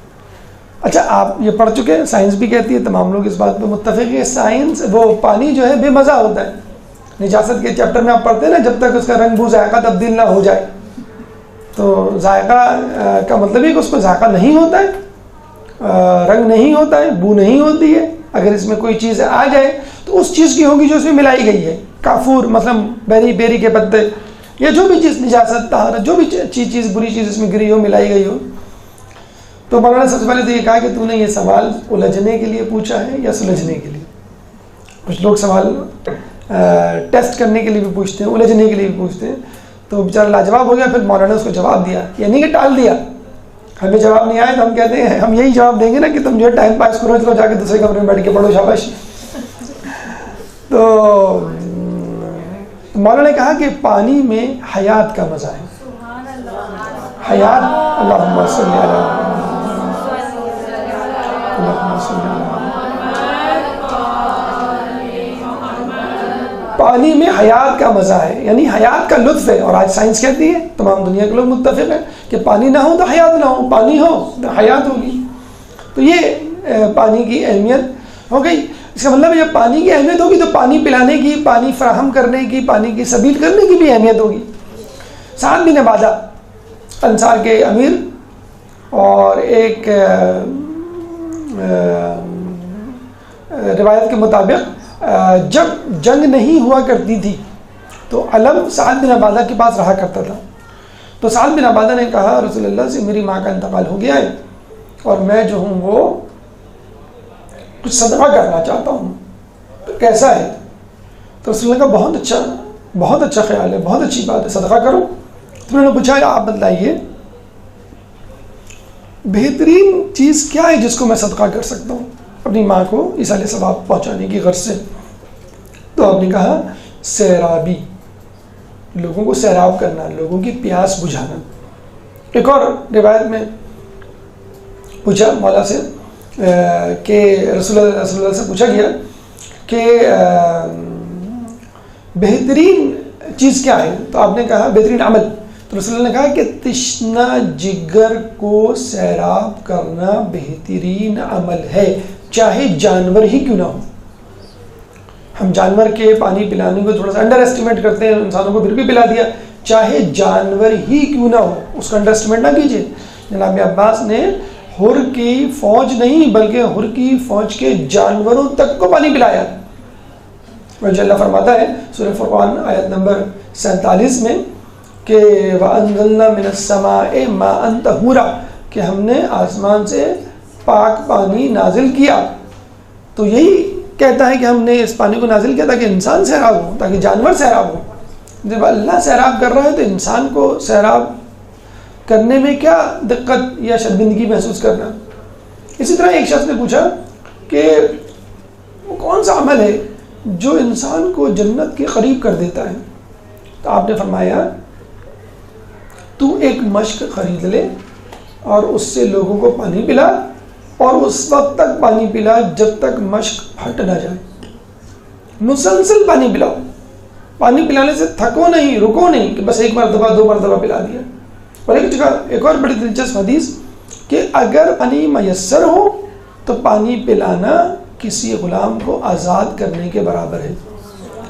اچھا آپ یہ پڑھ چکے ہیں، سائنس بھی کہتی ہے، تمام لوگ اس بات پہ متفق ہے، سائنس وہ پانی جو ہے بے مزہ ہوتا ہے. نجاست کے چیپٹر میں آپ پڑھتے ہیں نا، جب تک اس کا رنگ بو ذائقہ تبدیل نہ ہو جائے. تو ذائقہ کا مطلب ہے کہ اس کو ذائقہ نہیں ہوتا ہے، رنگ نہیں ہوتا ہے، بو نہیں ہوتی ہے. اگر اس میں کوئی چیز آ جائے تو اس چیز کی ہوگی جو اس میں ملائی گئی ہے. کافور مثلا بیری کے پتے یا جو بھی چیز نجاست طہارت، جو بھی چیز بری چیز اس میں گری ہو، ملائی گئی ہو. تو مولانا سب سے پہلے تو یہ کہا کہ تو نے یہ سوال الجھنے کے لیے پوچھا ہے یا سلجھنے کے لیے. کچھ لوگ سوال ٹیسٹ کرنے کے لیے بھی پوچھتے ہیں، الجھنے کے لیے بھی پوچھتے ہیں. تو بیچارہ لاجواب ہو گیا. پھر مولانا نے اس کو جواب دیا، یعنی کہ ٹال دیا. ہمیں جواب نہیں آیا تو ہم کہتے ہیں ہم یہی جواب دیں گے نا کہ تم جو ہے ٹائم پاس کرو، چلو جا کے دوسرے کمرے میں بیٹھ کے پڑھو، شاباش. تو مولانا نے کہا کہ پانی میں حیات کا مزہ ہے. حیات، اللہم صلی علی پانی میں حیات کا مزہ ہے، یعنی حیات کا لطف ہے. اور آج سائنس کہتی ہے، تمام دنیا کے لوگ متفق ہیں کہ پانی نہ ہو تو حیات نہ ہو، پانی ہو تو حیات ہوگی. تو یہ پانی کی اہمیت ہو گئی. اس کا مطلب جب پانی کی اہمیت ہوگی تو پانی پلانے کی، پانی فراہم کرنے کی، پانی کی سبیل کرنے کی بھی اہمیت ہوگی. سعد بن عبادہ انصار کے امیر، اور ایک روایت کے مطابق جب جنگ نہیں ہوا کرتی تھی تو علم سعد بن عبادہ کے پاس رہا کرتا تھا. تو سعد بن عبادہ نے کہا رسول اللہ سے میری ماں کا انتقال ہو گیا ہے اور میں جو ہوں وہ کچھ صدقہ کرنا چاہتا ہوں، تو کیسا ہے؟ تو رسول اللہ کا بہت اچھا خیال ہے، بہت اچھی بات ہے، صدقہ کرو. تو انہوں نے پوچھا آپ بتلائیے بہترین چیز کیا ہے جس کو میں صدقہ کر سکتا ہوں اپنی ماں کو ایصال ثواب پہنچانے کی غرض سے؟ تو آپ نے کہا سیرابی، لوگوں کو سیراب کرنا، لوگوں کی پیاس بجھانا. ایک اور روایت میں پوچھا مولا سے کہ رسول اللہ سے پوچھا گیا کہ بہترین چیز کیا ہے؟ تو آپ نے کہا بہترین عمل. تو رسول اللہ نے کہا کہ تشنا جگر کو سیراب کرنا بہترین عمل ہے، چاہے جانور ہی کیوں نہ ہو. ہم جانور کے پانی پلانے کو تھوڑا سا انڈر ایسٹیمیٹ کرتے ہیں، انسانوں کو پھر بھی پلا دیا. چاہے جانور ہی کیوں نہ ہو اس کا انڈر ایسٹیمیٹ نہ کیجیے. جناب عباس نے حر کی فوج نہیں بلکہ حر کی فوج کے جانوروں تک کو پانی پلایا. اللہ فرماتا ہے سورہ فرقان آیت نمبر 47 میں کہ وَأَنزَلْنَا مِنَ السَّمَاءِ مَاءً طَهُورًا، کہ ہم نے آسمان سے پاک پانی نازل کیا. تو یہی کہتا ہے کہ ہم نے اس پانی کو نازل کیا تاکہ انسان سیراب ہو، تاکہ جانور سیراب ہو. جب اللہ سیراب کر رہا ہے تو انسان کو سیراب کرنے میں کیا دقت یا شرمندگی محسوس کرنا. اسی طرح ایک شخص نے پوچھا کہ وہ کون سا عمل ہے جو انسان کو جنت کے قریب کر دیتا ہے؟ تو آپ نے فرمایا تو ایک مشک خرید لے اور اس سے لوگوں کو پانی پلا، اور اس وقت تک پانی پلا جب تک مشک پھٹ نہ جائے. مسلسل پانی پلاؤ، پانی پلانے سے تھکو نہیں، رکو نہیں کہ بس ایک مرتبہ 2 مرتبہ پلا دیا. اور ایک جگہ ایک اور بڑی دلچسپ حدیث کہ اگر پانی میسر ہو تو پانی پلانا کسی غلام کو آزاد کرنے کے برابر ہے،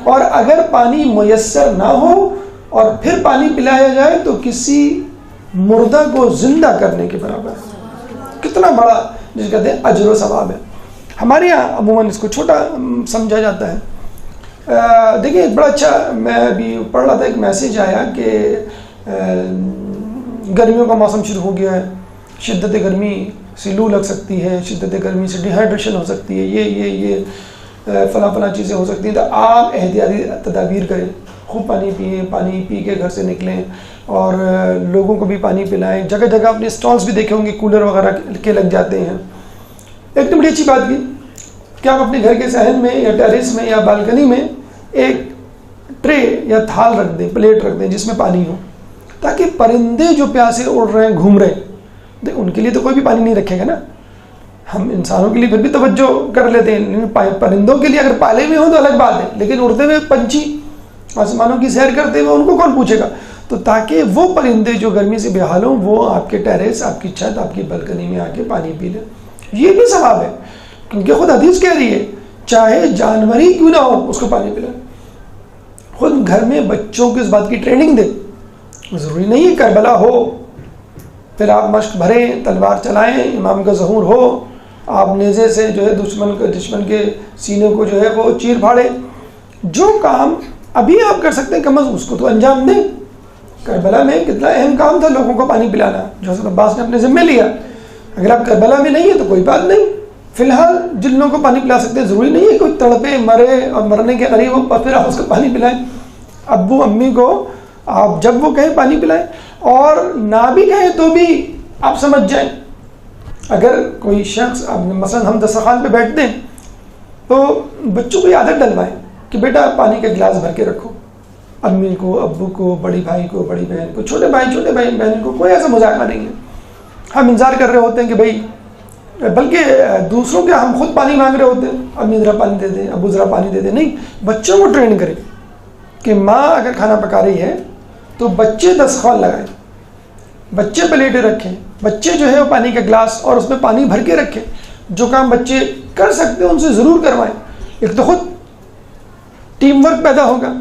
اور اگر پانی میسر نہ ہو اور پھر پانی پلایا جائے تو کسی مردہ کو زندہ کرنے کے برابر ہے. کتنا بڑا جس کہتے ہیں اجر و ثواب ہے. ہمارے یہاں عموماً اس کو چھوٹا سمجھا جاتا ہے. دیکھیں بڑا اچھا، میں ابھی پڑھ رہا تھا ایک میسیج آیا کہ گرمیوں کا موسم شروع ہو گیا ہے، شدت گرمی سے لو لگ سکتی ہے، شدت گرمی سے ڈیہائیڈریشن ہو سکتی ہے، یہ فلاں چیزیں ہو سکتی ہیں، تو آپ احتیاطی تدابیر کریں، خوب پانی پئیں، پانی پی کے گھر سے نکلیں اور لوگوں کو بھی پانی پلائیں. جگہ جگہ اپنے اسٹالس بھی دیکھے ہوں گے کولر وغیرہ کے لگ جاتے ہیں. ایک تو بڑی اچھی بات کی کہ آپ اپنے گھر کے صحن میں یا ٹیرس میں یا بالکنی میں ایک ٹرے یا تھال رکھ دیں، پلیٹ رکھ دیں جس میں پانی ہو، تاکہ پرندے جو پیاسے اڑ رہے ہیں گھوم رہے ہیں ان کے لیے تو کوئی بھی پانی نہیں رکھے گا نا. ہم انسانوں کے لیے پھر بھی توجہ کر لیتے ہیں، پرندوں کے لیے اگر پالے ہوئے ہوں تو الگ بات ہے، لیکن اڑتے ہوئے پنچھی آسمانوں کی سیر کرتے ہوئے ان کو کون پوچھے گا؟ تو تاکہ وہ پرندے جو گرمی سے بےحال ہوں وہ آپ کے ٹیرس، آپ کی چھت، آپ کی بالکنی میں آ کے پانی پی لیں. یہ بھی ثواب ہے، کیونکہ خود حدیث کہہ رہی ہے چاہے جانور ہی کیوں نہ ہو اس کو پانی پلائیں. خود گھر میں بچوں کو اس بات کی ٹریننگ دیں. ضروری نہیں ہے کربلا ہو پھر آپ مشق بھریں، تلوار چلائیں، امام کا ظہور ہو، آپ نیزے سے جو ہے دشمن کے سینے کو جو ہے وہ چیر پھاڑیں. جو کام ابھی آپ کر سکتے ہیں کم از کم اس کو تو انجام دیں. کربلا میں کتنا اہم کام تھا لوگوں کو پانی پلانا، جو حضرت عباس نے اپنے ذمہ لیا. اگر آپ کربلا میں نہیں ہیں تو کوئی بات نہیں، فی الحال جن لوگوں کو پانی پلا سکتے ہیں، ضروری نہیں ہے کوئی تڑپے مرے اور مرنے کے قریب ہو پھر آپ اس کو پانی پلائیں. ابو امی کو آپ جب وہ کہیں پانی پلائیں، اور نہ بھی کہیں تو بھی آپ سمجھ جائیں. اگر کوئی شخص مثلا ہم دسترخوان پہ بیٹھتے ہیں تو بچوں کو عادت ڈلوائیں کہ بیٹا پانی کا گلاس بھر کے رکھو. امی کو، ابو کو، بڑی بھائی کو، بڑی بہن کو، چھوٹے بھائی بہن کو کوئی ایسا مذاکرہ نہیں ہے. ہم انتظار کر رہے ہوتے ہیں کہ بھائی، بلکہ دوسروں کے ہم خود پانی مانگ رہے ہوتے ہیں، امی ذرا پانی دے دیں، ابو ذرا پانی دے دیں. نہیں، بچوں کو ٹرین کریں کہ ماں اگر کھانا پکا رہی ہے تو بچے دسترخوان لگائیں، بچے پلیٹیں رکھیں، بچے جو ہے وہ پانی کا گلاس اور اس میں پانی بھر کے رکھیں. جو کام بچے کر سکتے ہیں ان سے ضرور کروائیں. ایک تو خود ٹیم ورک پیدا ہوگا،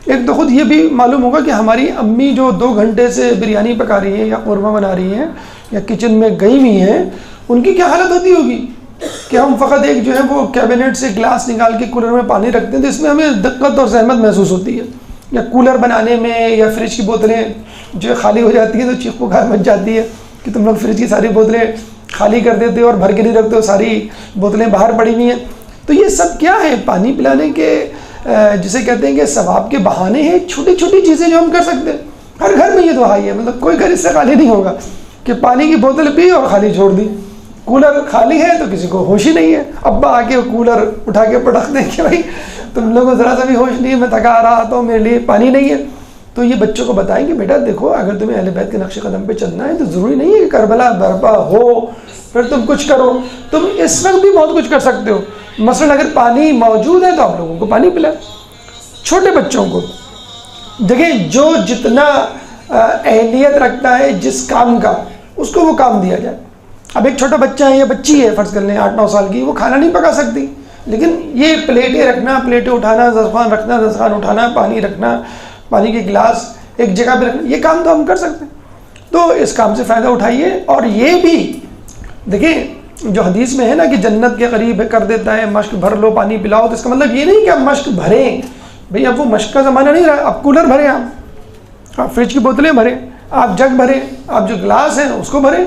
ایک تو خود یہ بھی معلوم ہوگا کہ ہماری امی جو 2 گھنٹے سے بریانی پکا رہی ہیں یا قورمہ بنا رہی ہیں یا کچن میں گئی ہوئی ہیں، ان کی کیا حالت ہوتی ہوگی کہ ہم فقط ایک جو ہے وہ کیبنٹ سے گلاس نکال کے کولر میں پانی رکھتے ہیں تو اس میں ہمیں دقت اور زحمت محسوس ہوتی ہے. یا کولر بنانے میں یا فریج کی بوتلیں جو خالی ہو جاتی ہیں تو چیخ پکار مچ جاتی ہے کہ تم لوگ فریج کی ساری بوتلیں خالی کر دیتے ہو اور بھر کے نہیں رکھتے ہو، ساری بوتلیں باہر پڑی ہوئی ہیں. تو یہ سب کیا ہے؟ پانی پلانے کے جسے کہتے ہیں کہ ثواب کے بہانے ہیں، چھوٹی چھوٹی چیزیں جو ہم کر سکتے ہیں. ہر گھر میں یہ تو ہے، مطلب کوئی گھر اس سے خالی نہیں ہوگا کہ پانی کی بوتل پی اور خالی چھوڑ دی. کولر خالی ہے تو کسی کو ہوش ہی نہیں ہے، ابا آ کے کولر اٹھا کے پٹک دیں کہ بھائی تم لوگوں کو ذرا سا بھی ہوش نہیں ہے، میں تھکا رہا تو میرے لیے پانی نہیں ہے. تو یہ بچوں کو بتائیں کہ بیٹا دیکھو، اگر تمہیں اہل بیت کے نقش قدم پہ چلنا ہے تو ضروری نہیں ہے کہ کربلا برپا ہو پھر تم کچھ کرو. تم اس وقت بھی بہت کچھ کر سکتے ہو. مثلا اگر پانی موجود ہے تو آپ لوگوں کو پانی پلائیں. چھوٹے بچوں کو دیکھیں، جو جتنا اہلیت رکھتا ہے جس کام کا، اس کو وہ کام دیا جائے. اب ایک چھوٹا بچہ ہے یا بچی ہے، فرض کر لیں 8-9 سال کی، وہ کھانا نہیں پکا سکتی، لیکن یہ پلیٹیں رکھنا، پلیٹیں اٹھانا، دسترخوان رکھنا، دسترخوان اٹھانا، پانی رکھنا، پانی کے گلاس ایک جگہ پہ رکھنا، یہ کام تو ہم کر سکتے ہیں. تو اس کام سے فائدہ اٹھائیے. اور یہ بھی دیکھیں جو حدیث میں ہے نا کہ جنت کے قریب کر دیتا ہے، مشک بھر لو پانی پلاؤ، تو اس کا مطلب یہ نہیں کہ آپ مشک بھریں. بھئی اب وہ مشک کا زمانہ نہیں رہا، آپ کولر بھریں، آپ فریج کی بوتلیں بھریں، آپ جگ بھریں، آپ جو گلاس ہیں اس کو بھریں.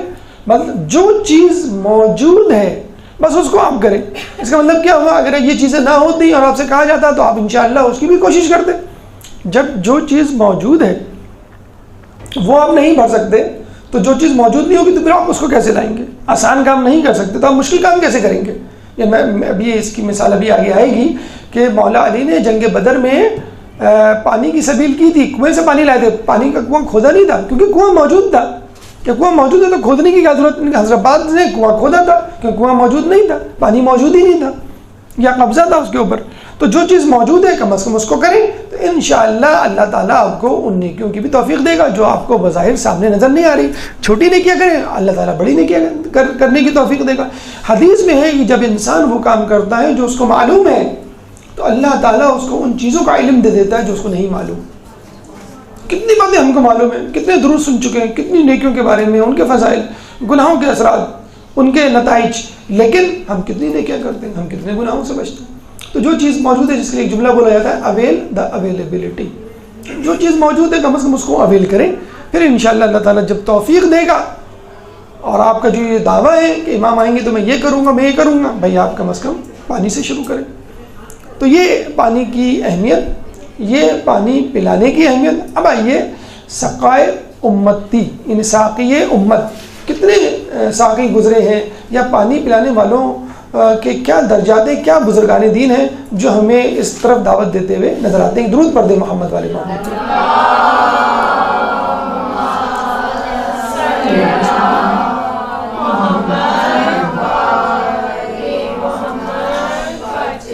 مطلب جو چیز موجود ہے بس اس کو آپ کریں. اس کا مطلب کیا ہوا؟ اگر یہ چیزیں نہ ہوتی اور آپ سے کہا جاتا تو آپ انشاءاللہ اس کی بھی کوشش کرتے. جب جو چیز موجود ہے وہ آپ نہیں بھر سکتے تو جو چیز موجود نہیں ہوگی تو پھر آپ اس کو کیسے لائیں گے؟ آسان کام نہیں کر سکتے تو آپ مشکل کام کیسے کریں گے؟ یہ میں ابھی اس کی مثال ابھی آگے آئے گی کہ مولا علی نے جنگ بدر میں پانی کی سبیل کی تھی، کنویں سے پانی لائے تھے. پانی کا کنواں کھودا نہیں تھا کیونکہ کنواں موجود تھا. کہ کنواں موجود ہے تو کھودنے کی کیا ضرورت نہیں. حضرت عباس نے کنواں کھودا تھا کیونکہ کنواں موجود نہیں تھا، پانی موجود ہی نہیں تھا یا قبضہ تھا اس کے اوپر. تو جو چیز موجود ہے کم از کم اس کو کریں تو انشاءاللہ اللہ تعالیٰ آپ کو ان نیکیوں کی بھی توفیق دے گا جو آپ کو بظاہر سامنے نظر نہیں آ رہی. چھوٹی نیکیاں کریں، اللہ تعالیٰ بڑی نیکیاں کرنے کی توفیق دے گا. حدیث میں ہے کہ جب انسان وہ کام کرتا ہے جو اس کو معلوم ہے تو اللہ تعالیٰ اس کو ان چیزوں کا علم دے دیتا ہے جو اس کو نہیں معلوم. کتنی باتیں ہم کو معلوم ہیں، کتنے دروس سن چکے ہیں کتنی نیکیوں کے بارے میں، ان کے فضائل، گناہوں کے اثرات، ان کے نتائج، لیکن ہم کتنی نیکیاں کرتے ہیں، ہم کتنے گناہوں سے بچتے ہیں. تو جو چیز موجود ہے، جس کے لیے ایک جملہ بولا جاتا ہے اویل دا اویلیبلٹی، جو چیز موجود ہے کم از کم اس کو اویل کریں. پھر انشاءاللہ اللہ تعالیٰ جب توفیق دے گا، اور آپ کا جو یہ دعویٰ ہے کہ امام آئیں گے تو میں یہ کروں گا، میں یہ کروں گا، بھائی آپ کم از کم پانی سے شروع کریں. تو یہ پانی کی اہمیت، یہ پانی پلانے کی اہمیت۔ اب آئیے سقائے امتی، یعنی ساقی امت، کتنے ساقی گزرے ہیں یا پانی پلانے والوں کے کیا درجات ہیں، کیا بزرگان دین ہیں جو ہمیں اس طرف دعوت دیتے ہوئے نظر آتے ہیں۔ درود پڑھ دیں محمد والے محمد۔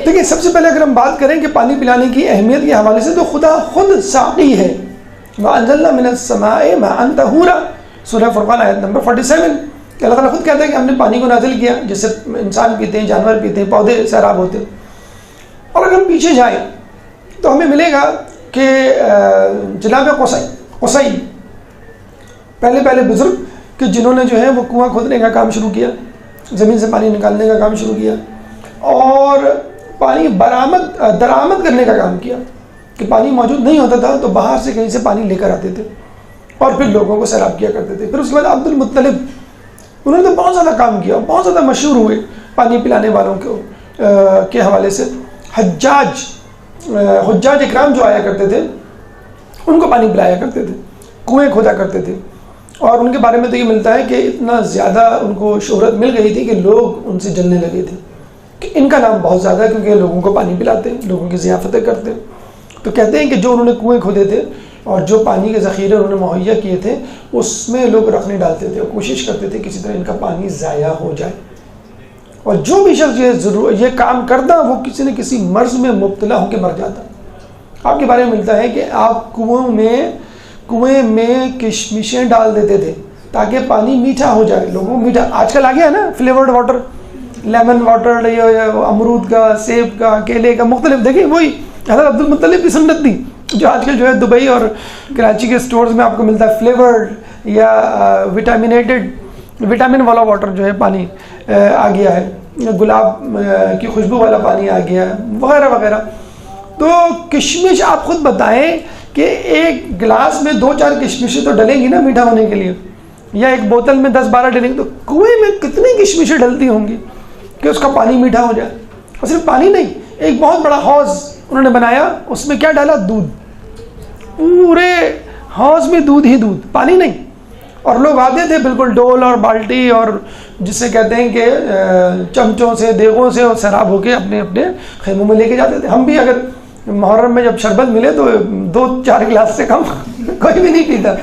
دیکھیں سب سے پہلے اگر ہم بات کریں کہ پانی پلانے کی اہمیت کے حوالے سے، تو خدا خود ساقی ہے۔ وَأَنزَلْنَا مِنَ السَّمَاءِ مَاءً طَهُورًا، سورہ فرقان آیت نمبر 47، کہ اللہ تعالیٰ خود کہتا ہے کہ ہم نے پانی کو نازل کیا جس سے انسان پیتے ہیں، جانور پیتے ہیں، پودے سیراب ہوتے ہیں۔ اور اگر ہم پیچھے جائیں تو ہمیں ملے گا کہ جناب قصی پہلے بزرگ کہ جنہوں نے جو ہے وہ کنواں کھودنے کا کام شروع کیا، زمین سے پانی نکالنے کا کام شروع کیا، اور پانی درآمد کرنے کا کام کیا، کہ پانی موجود نہیں ہوتا تھا تو باہر سے کہیں سے پانی لے کر آتے تھے اور پھر لوگوں کو سیراب کیا کرتے تھے۔ پھر اس کے بعد عبد المطلب، انہوں نے بہت زیادہ کام کیا، بہت زیادہ مشہور ہوئے پانی پلانے والوں کے حوالے سے۔ حجاج اکرام جو آیا کرتے تھے ان کو پانی پلایا کرتے تھے، کنویں کھودا کرتے تھے، اور ان کے بارے میں تو یہ ملتا ہے کہ اتنا زیادہ ان کو شہرت مل گئی تھی کہ لوگ ان سے جلنے لگے تھے کہ ان کا نام بہت زیادہ ہے، کیونکہ لوگوں کو پانی پلاتے ہیں، لوگوں کی ضیافتیں کرتے ہیں۔ تو کہتے ہیں کہ جو انہوں نے کنویں کھودے تھے اور جو پانی کے ذخیرے انہوں نے مہیا کیے تھے اس میں لوگ رکھنے ڈالتے تھے اور کوشش کرتے تھے کسی طرح ان کا پانی ضائع ہو جائے، اور جو بھی شخص یہ کام کرتا وہ کسی نہ کسی مرض میں مبتلا ہو کے مر جاتا۔ آپ کے بارے میں ملتا ہے کہ آپ کنویں میں کشمشیں ڈال دیتے تھے تاکہ پانی میٹھا ہو جائے، لوگوں میٹھا آج کل آ گیا نا فلیورڈ واٹر، لیمن واٹر، امرود کا، سیب کا، کیلے کا، مختلف۔ دیکھیں وہی حضرت عبد المطلب کی سنت تھی جو آج کل جو ہے دبئی اور کراچی کے سٹورز میں آپ کو ملتا ہے، فلیورڈ یا وٹامن والا واٹر جو ہے پانی آ گیا ہے، گلاب کی خوشبو والا پانی آ گیا ہے، وغیرہ وغیرہ۔ تو کشمش آپ خود بتائیں کہ ایک گلاس میں 2-4 کشمشیں تو ڈلیں گی نا میٹھا ہونے کے لیے، یا ایک بوتل میں 10-12 ڈلیں گی، تو کنویں میں کتنی کشمشیں ڈلتی ہوں گی کہ اس کا پانی میٹھا ہو جائے۔ اور صرف پانی نہیں، ایک بہت بڑا حوض انہوں نے بنایا، اس میں کیا ڈالا؟ دودھ، پورے حوض میں دودھ ہی دودھ، پانی نہیں۔ اور لوگ آتے تھے بالکل ڈول اور بالٹی اور جسے کہتے ہیں کہ چمچوں سے، دیگوں سے، اور سیراب ہو کے اپنے اپنے خیموں میں لے کے جاتے تھے۔ ہم بھی اگر محرم میں جب شربت ملے تو 2-4 گلاس سے کم کوئی بھی نہیں پیتا،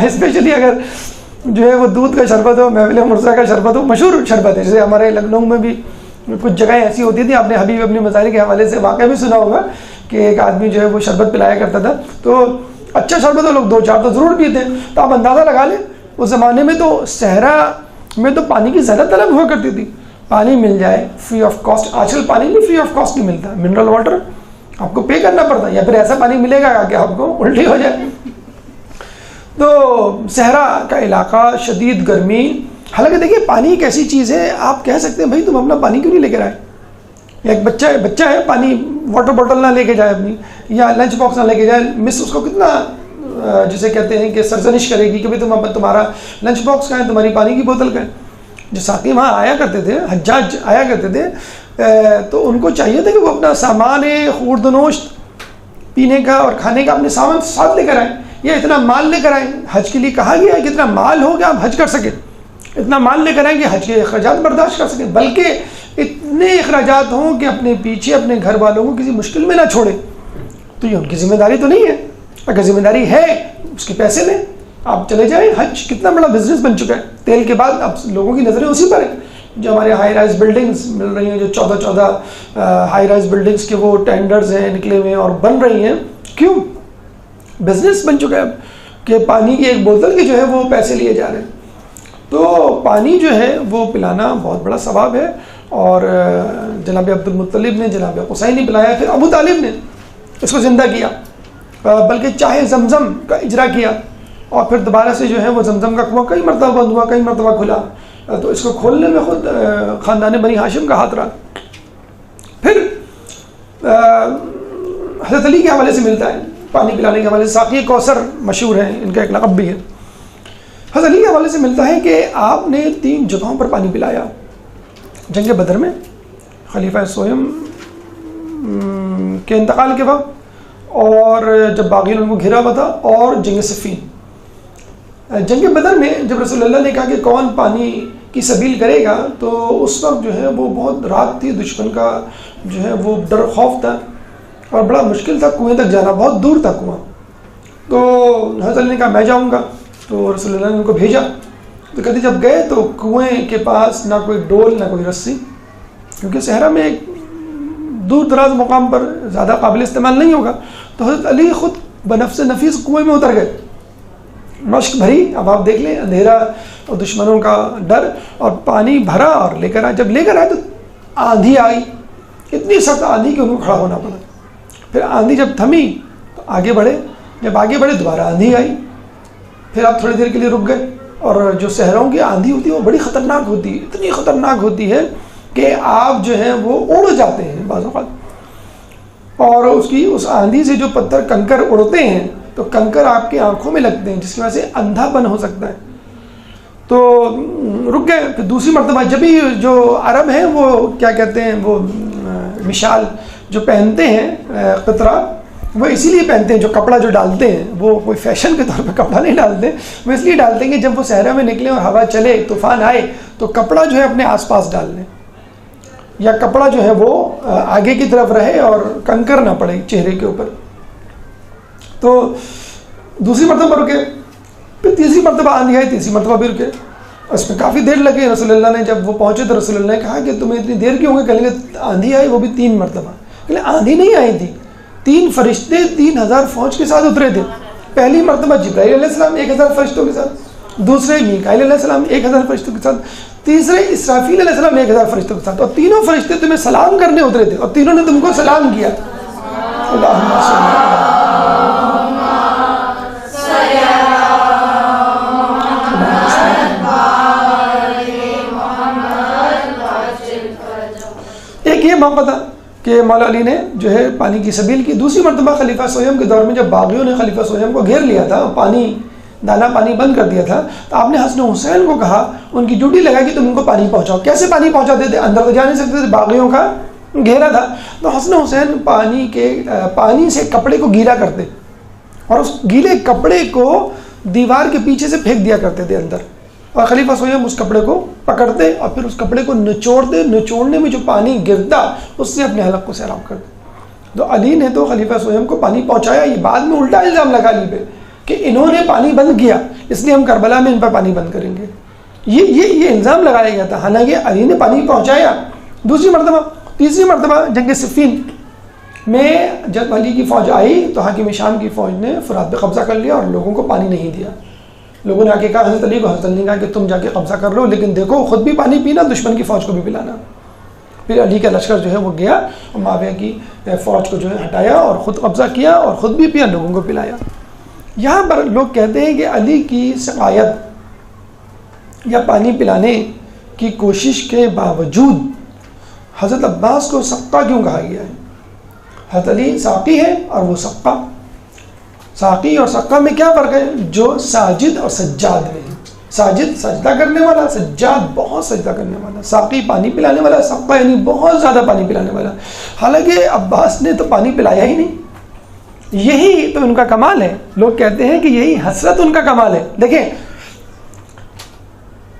اسپیشلی اگر جو ہے وہ دودھ کا شربت ہو، محفل مرزا کا شربت ہو، مشہور شربت ہے۔ جیسے ہمارے لکھنؤ میں بھی کچھ جگہیں ایسی ہوتی تھیں، آپ نے حبیب ابن مظاہر کے حوالے سے واقعہ بھی سنا ہوگا کہ ایک آدمی جو ہے وہ شربت پلایا کرتا تھا، تو اچھا شربت ہو، لوگ 2-4 تو ضرور پیتے ہیں۔ تو آپ اندازہ لگا لیں اس زمانے میں تو صحرا میں تو پانی کی زیادہ طلب ہوا کرتی تھی، پانی مل جائے فری آف کاسٹ۔ آج کل پانی بھی فری آف کاسٹ نہیں ملتا، منرل واٹر آپ کو پے کرنا پڑتا ہے، یا پھر ایسا پانی ملے گا کہ آپ کو الٹی ہو جائے۔ تو صحرا کا علاقہ، شدید گرمی، حالانکہ دیکھیے پانی ایک ایسی چیز ہے، آپ کہہ سکتے ہیں بھائی تم اپنا پانی کیوں نہیں لے کر آئے؟ یا ایک بچہ ہے پانی واٹر بوٹل نہ لے کے جائے اپنی، یا لنچ باکس نہ لے کے جائے، مس اس کو کتنا جسے کہتے ہیں کہ سرزنش کرے گی کہ بھائی تمہارا لنچ باکس کہاں ہے، تمہاری پانی کی بوتل کہاں ہے۔ جو ساقی وہاں آیا کرتے تھے، حجاج آیا کرتے تھے، تو ان کو چاہیے تھا کہ وہ اپنا سامان خورد و نوشت پینے کا اور کھانے کا اپنے سامان ساتھ لے کر آئیں، یا اتنا مال لے کر آئیں۔ حج کے لیے کہا گیا ہے کہ اتنا مال ہو کہ آپ حج کر سکیں، اتنا مال لے کر آئیں کہ حج کے اخراجات برداشت کر سکیں، بلکہ اتنے اخراجات ہوں کہ اپنے پیچھے اپنے گھر والوں کو کسی مشکل میں نہ چھوڑیں۔ تو یہ ان کی ذمہ داری تو نہیں ہے، اگر ذمہ داری ہے اس کے پیسے لیں، آپ چلے جائیں۔ حج کتنا بڑا بزنس بن چکا ہے، تیل کے بعد اب لوگوں کی نظریں اسی پر ہیں۔ جو ہمارے ہائی رائز بلڈنگز مل رہی ہیں، جو 14 ہائی رائز بلڈنگز کے وہ ٹینڈرز ہیں نکلے ہوئے ہیں اور بن رہی ہیں، کیوں؟ بزنس بن چکا ہے کہ پانی کی ایک بوتل کے جو ہے وہ پیسے لیے جا رہے ہیں۔ تو پانی جو ہے وہ پلانا بہت بڑا ثواب ہے، اور جناب عبد المطلب نے، جناب قصی نے پلایا، پھر ابو طالب نے اس کو زندہ کیا، بلکہ چاہے زمزم کا اجرا کیا، اور پھر دوبارہ سے جو ہے وہ زمزم کا کنواں کئی مرتبہ بند ہوا، کئی مرتبہ کھلا، تو اس کو کھولنے میں خود خاندان بنی ہاشم کا ہاتھ رہا۔ پھر حضرت علی کے حوالے سے ملتا ہے پانی پلانے کے حوالے سے، ساقی کوثر مشہور ہیں، ان کا ایک لقب بھی ہے۔ حضرت علی کے حوالے سے ملتا ہے کہ آپ نے 3 جگہوں پر پانی پلایا۔ جنگ بدر میں خلیفہ سوئم کے انتقال کے وقت، اور جب باغیوں نے ان کو گھیرا ہوا تھا، اور جنگ صفین۔ جنگ بدر میں جب رسول اللہ نے کہا کہ کون پانی کی سبیل کرے گا، تو اس وقت جو ہے وہ بہت رات تھی، دشمن کا جو ہے وہ ڈر خوف تھا، اور بڑا مشکل تھا کنویں تک جانا، بہت دور تھا کنواں۔ تو حضرت علی نے کہا میں جاؤں گا، تو رسول اللہ نے ان کو بھیجا۔ تو کہتے جب گئے تو کنویں کے پاس نہ کوئی ڈول نہ کوئی رسی، کیونکہ صحرا میں ایک دور دراز مقام پر زیادہ قابل استعمال نہیں ہوگا۔ تو حضرت علی خود بنفس نفیس کنویں میں اتر گئے، مشق بھری، اب آپ دیکھ لیں اندھیرا اور دشمنوں کا ڈر، اور پانی بھرا اور لے کر آئے۔ جب لے کر آئے تو آندھی آئی، اتنی سخت آندھی کہ ان کو کھڑا ہونا پڑا۔ پھر آندھی جب تھمی تو آگے بڑھے، جب آگے بڑھے دوبارہ آندھی آئی، پھر آپ تھوڑی دیر کے لیے رک گئے۔ اور جو صحراؤں کی آندھی ہوتی ہے وہ بڑی خطرناک ہوتی ہے، اتنی خطرناک ہوتی ہے کہ آپ جو ہیں وہ اڑ جاتے ہیں بعض اوقات، اور اس آندھی سے جو پتھر کنکر اڑتے ہیں تو کنکر آپ کی آنکھوں میں لگتے ہیں، جس کی وجہ سے اندھا پن ہو سکتا ہے۔ تو رک گئے۔ پھر دوسری مرتبہ جب بھی جو عرب ہیں وہ کیا کہتے ہیں، وہ مشال جو پہنتے ہیں قطرہ، وہ اسی لیے پہنتے ہیں، جو کپڑا جو ڈالتے ہیں وہ کوئی فیشن کے طور پہ کپڑا نہیں ڈالتے، وہ اس لیے ڈالتے ہیں کہ جب وہ صحرا میں نکلیں اور ہوا چلے، طوفان آئے، تو کپڑا جو ہے اپنے آس پاس ڈال لیں، یا کپڑا جو ہے وہ آگے کی طرف رہے اور کنکر نہ پڑے چہرے کے اوپر۔ تو دوسری مرتبہ رکے، پھر تیسری مرتبہ آندھی آئی، تیسری مرتبہ بھی رکے، اس میں کافی دیر لگے۔ رسول اللہ نے جب وہ پہنچے تو رسول اللہ نے کہا کہ تمہیں اتنی دیر کیوں ہوگی؟ کہیں گے آندھی آئی، وہ بھی 3 مرتبہ۔ کہیں آندھی نہیں آئی تھی، 3 فرشتے 3000 فوج کے ساتھ اترے تھے۔ پہلی مرتبہ جبرائیل علیہ السلام 1000 فرشتوں کے ساتھ، دوسرے میکائیل علیہ السلام 1000 فرشتوں کے ساتھ، تیسرے اسرافیل علیہ السلام 1000 فرشتوں کے ساتھ، اور تینوں فرشتے تمہیں سلام کرنے اترے تھے، اور تینوں نے تم کو سلام کیا۔ اللہم صلی اللہ ایک یہ موقع تھا کہ مولا علی نے جو ہے پانی کی سبیل کی۔ دوسری مرتبہ خلیفہ سویم کے دور میں جب باغیوں نے خلیفہ سویم کو گھیر لیا تھا، پانی دانا پانی بند کر دیا تھا، تو آپ نے حسن حسین کو کہا، ان کی ڈیوٹی لگا کہ تم ان کو پانی پہنچاؤ۔ کیسے پانی پہنچاتے تھے؟ اندر تو جا نہیں سکتے تھے، باغیوں کا گھیرا تھا۔ تو حسن حسین پانی سے کپڑے کو گیلا کرتے، اور اس گیلے کپڑے کو دیوار کے پیچھے سے پھینک دیا کرتے تھے اندر، اور خلیفہ سویم اس کپڑے کو پکڑتے اور پھر اس کپڑے کو نچوڑتے، نچوڑنے میں جو پانی گرتا اس سے اپنے حلق کو سیراب کرتے۔ تو علی نے تو خلیفہ سویم کو پانی پہنچایا۔ یہ بعد میں الٹا الزام لگا علی پہ کہ انہوں نے پانی بند کیا، اس لیے ہم کربلا میں ان پر پانی بند کریں گے، یہ الزام لگایا گیا تھا، حالانکہ علی نے پانی پہنچایا۔ دوسری مرتبہ، تیسری مرتبہ جنگ صفین میں جب علی کی فوج آئی تو حاکم شام کی فوج نے فرات پہ قبضہ کر لیا اور لوگوں کو پانی نہیں دیا۔ لوگوں نے آ کے کہا حضرت علی کو، حضرت علی نے کہا کہ تم جا کے قبضہ کر لو، لیکن دیکھو خود بھی پانی پینا، دشمن کی فوج کو بھی پلانا۔ پھر علی کا لشکر جو ہے وہ گیا اور معاویہ کی فوج کو جو ہے ہٹایا اور خود قبضہ کیا اور خود بھی پیا، لوگوں کو پلایا۔ یہاں پر لوگ کہتے ہیں کہ علی کی سقایت یا پانی پلانے کی کوشش کے باوجود حضرت عباس کو سقا کیوں کہا گیا ہے؟ حضرت علی ساقی ہے اور وہ سقا۔ ساقی اور سقا میں کیا فرق ہے؟ جو ساجد اور سجاد میں ہے۔ ساجد سجدہ کرنے والا، سجاد بہت سجدہ کرنے والا، ساقی پانی پلانے والا، سقا یعنی بہت زیادہ پانی پلانے والا۔ حالانکہ عباس نے تو پانی پلایا ہی نہیں، یہی تو ان کا کمال ہے۔ لوگ کہتے ہیں کہ یہی حسرت ان کا کمال ہے۔ دیکھیں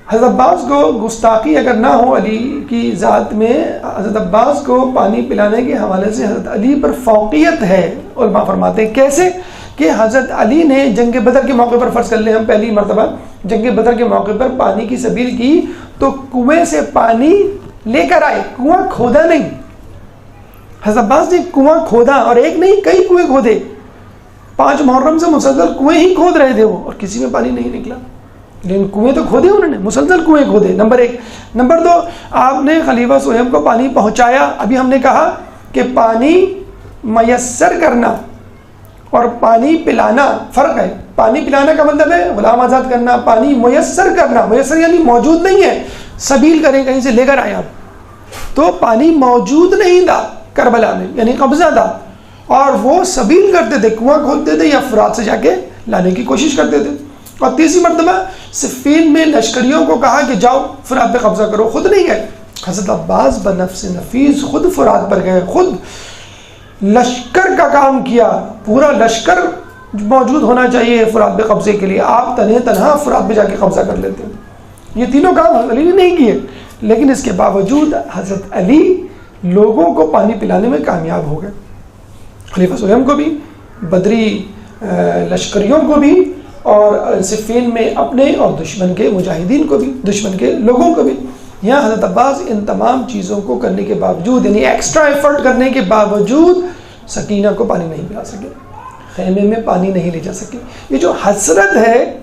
حضرت عباس کو گستاخی اگر نہ ہو علی کی ذات میں، حضرت عباس کو پانی پلانے کے حوالے سے حضرت علی پر فوقیت ہے۔ علماء فرماتے ہیں کیسے کہ حضرت علی نے جنگ بدر کے موقع پر، فرض کر لیں ہم پہلی مرتبہ جنگ بدر کے موقع پر پانی کی سبیل کی تو کنویں سے پانی لے کر آئے، کنواں کھودا نہیں۔ حضرت عباس نے کنواں کھودا، اور ایک نہیں کئی کنویں کھودے، 5 محرم سے مسلسل کنویں ہی کھود رہے تھے وہ، اور کسی میں پانی نہیں نکلا، لیکن کنویں تو کھودے انہوں نے، مسلسل کنویں کھودے۔ نمبر 1۔ نمبر 2، آپ نے خلیفہ سہیب کو پانی پہنچایا۔ ابھی ہم نے کہا کہ پانی میسر کرنا اور پانی پلانا فرق ہے۔ پانی پلانا کا مطلب ہے غلام آزاد کرنا، پانی میسر کرنا، میسر یعنی موجود نہیں ہے، سبیل کریں کہیں سے لے کر آئے آپ، تو پانی موجود نہیں تھا کربلا میں، یعنی قبضہ تھا، اور وہ سبیل کرتے تھے، کنواں کھودتے تھے یا فرات سے جا کے لانے کی کوشش کرتے تھے۔ اور تیسری مرتبہ صفین میں لشکریوں کو کہا کہ جاؤ فرات پہ قبضہ کرو، خود نہیں گئے۔ حضرت عباس بنفس نفیس خود فرات پر گئے، خود لشکر کا کام کیا، پورا لشکر موجود ہونا چاہیے فرات پہ قبضے کے لیے، آپ تنہا فرات پہ جا کے قبضہ کر لیتے ہیں. یہ تینوں کام حضرت علی نے نہیں کیے، لیکن اس کے باوجود حضرت علی لوگوں کو پانی پلانے میں کامیاب ہو گئے. خلیفہ سویم کو بھی، بدری لشکریوں کو بھی، اور صفین میں اپنے اور دشمن کے مجاہدین کو بھی، دشمن کے لوگوں کو بھی. یہاں حضرت عباس ان تمام چیزوں کو کرنے کے باوجود، یعنی ایکسٹرا ایفرٹ کرنے کے باوجود سکینہ کو پانی نہیں پلا سکے، خیمے میں پانی نہیں لے جا سکے. یہ جو حسرت ہے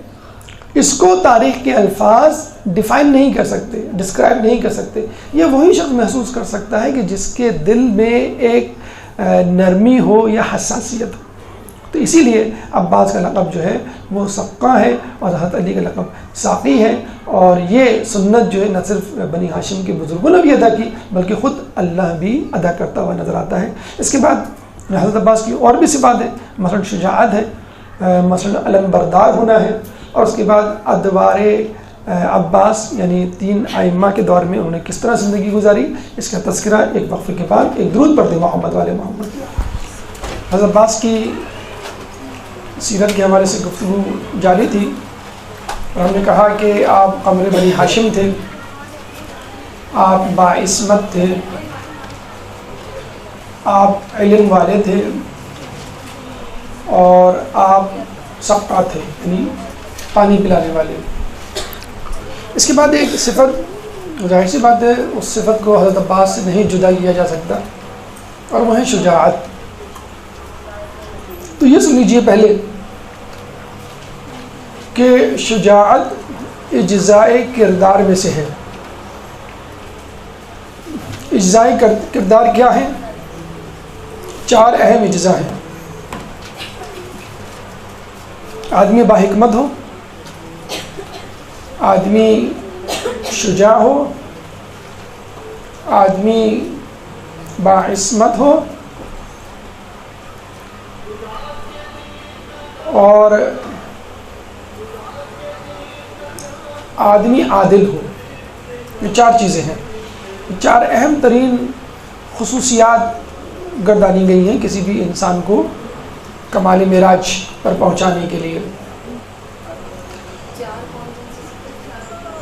اس کو تاریخ کے الفاظ ڈیفائن نہیں کر سکتے، ڈسکرائب نہیں کر سکتے. یہ وہی شخص محسوس کر سکتا ہے کہ جس کے دل میں ایک نرمی ہو یا حساسیت ہو. تو اسی لیے عباس کا لقب جو ہے وہ سقا ہے، اور حضرت علی کا لقب ساقی ہے. اور یہ سنت جو ہے نہ صرف بنی ہاشم کے بزرگوں نے بھی ادا کی، بلکہ خود اللہ بھی ادا کرتا ہوا نظر آتا ہے. اس کے بعد حضرت عباس کی اور بھی صفات ہیں، مثلا شجاعت ہے، مثلا علم بردار ہونا ہے. اور اس کے بعد ادوار عباس یعنی 3 ائمہ کے دور میں انہوں نے کس طرح زندگی گزاری، اس کا تذکرہ ایک وقفے کے بعد ایک درود پڑھتے محمد والے محمد. حضرت عباس کی سیرت کے حوالے سے گفتگو جاری تھی، اور ہم نے کہا کہ آپ قمر بنی ہاشم تھے، آپ باعصمت تھے، آپ علم والے تھے، اور آپ سقا تھے، یعنی پانی پلانے والے. اس کے بعد ایک صفت، ظاہر سی بات ہے اس صفت کو حضرت عباس سے نہیں جدا کیا جا سکتا، اور وہ ہے شجاعت. تو یہ سن لیجیے پہلے کہ شجاعت اجزائے کردار میں سے ہے. اجزائے کردار کیا ہے؟ 4 اہم اجزاء ہیں. آدمی باحکمت ہو، آدمی شجاع ہو، آدمی باعصمت ہو، اور آدمی عادل ہو. یہ 4 چیزیں ہیں. 4 اہم ترین خصوصیات گردانی گئی ہیں کسی بھی انسان کو کمال معراج پر پہنچانے کے لیے.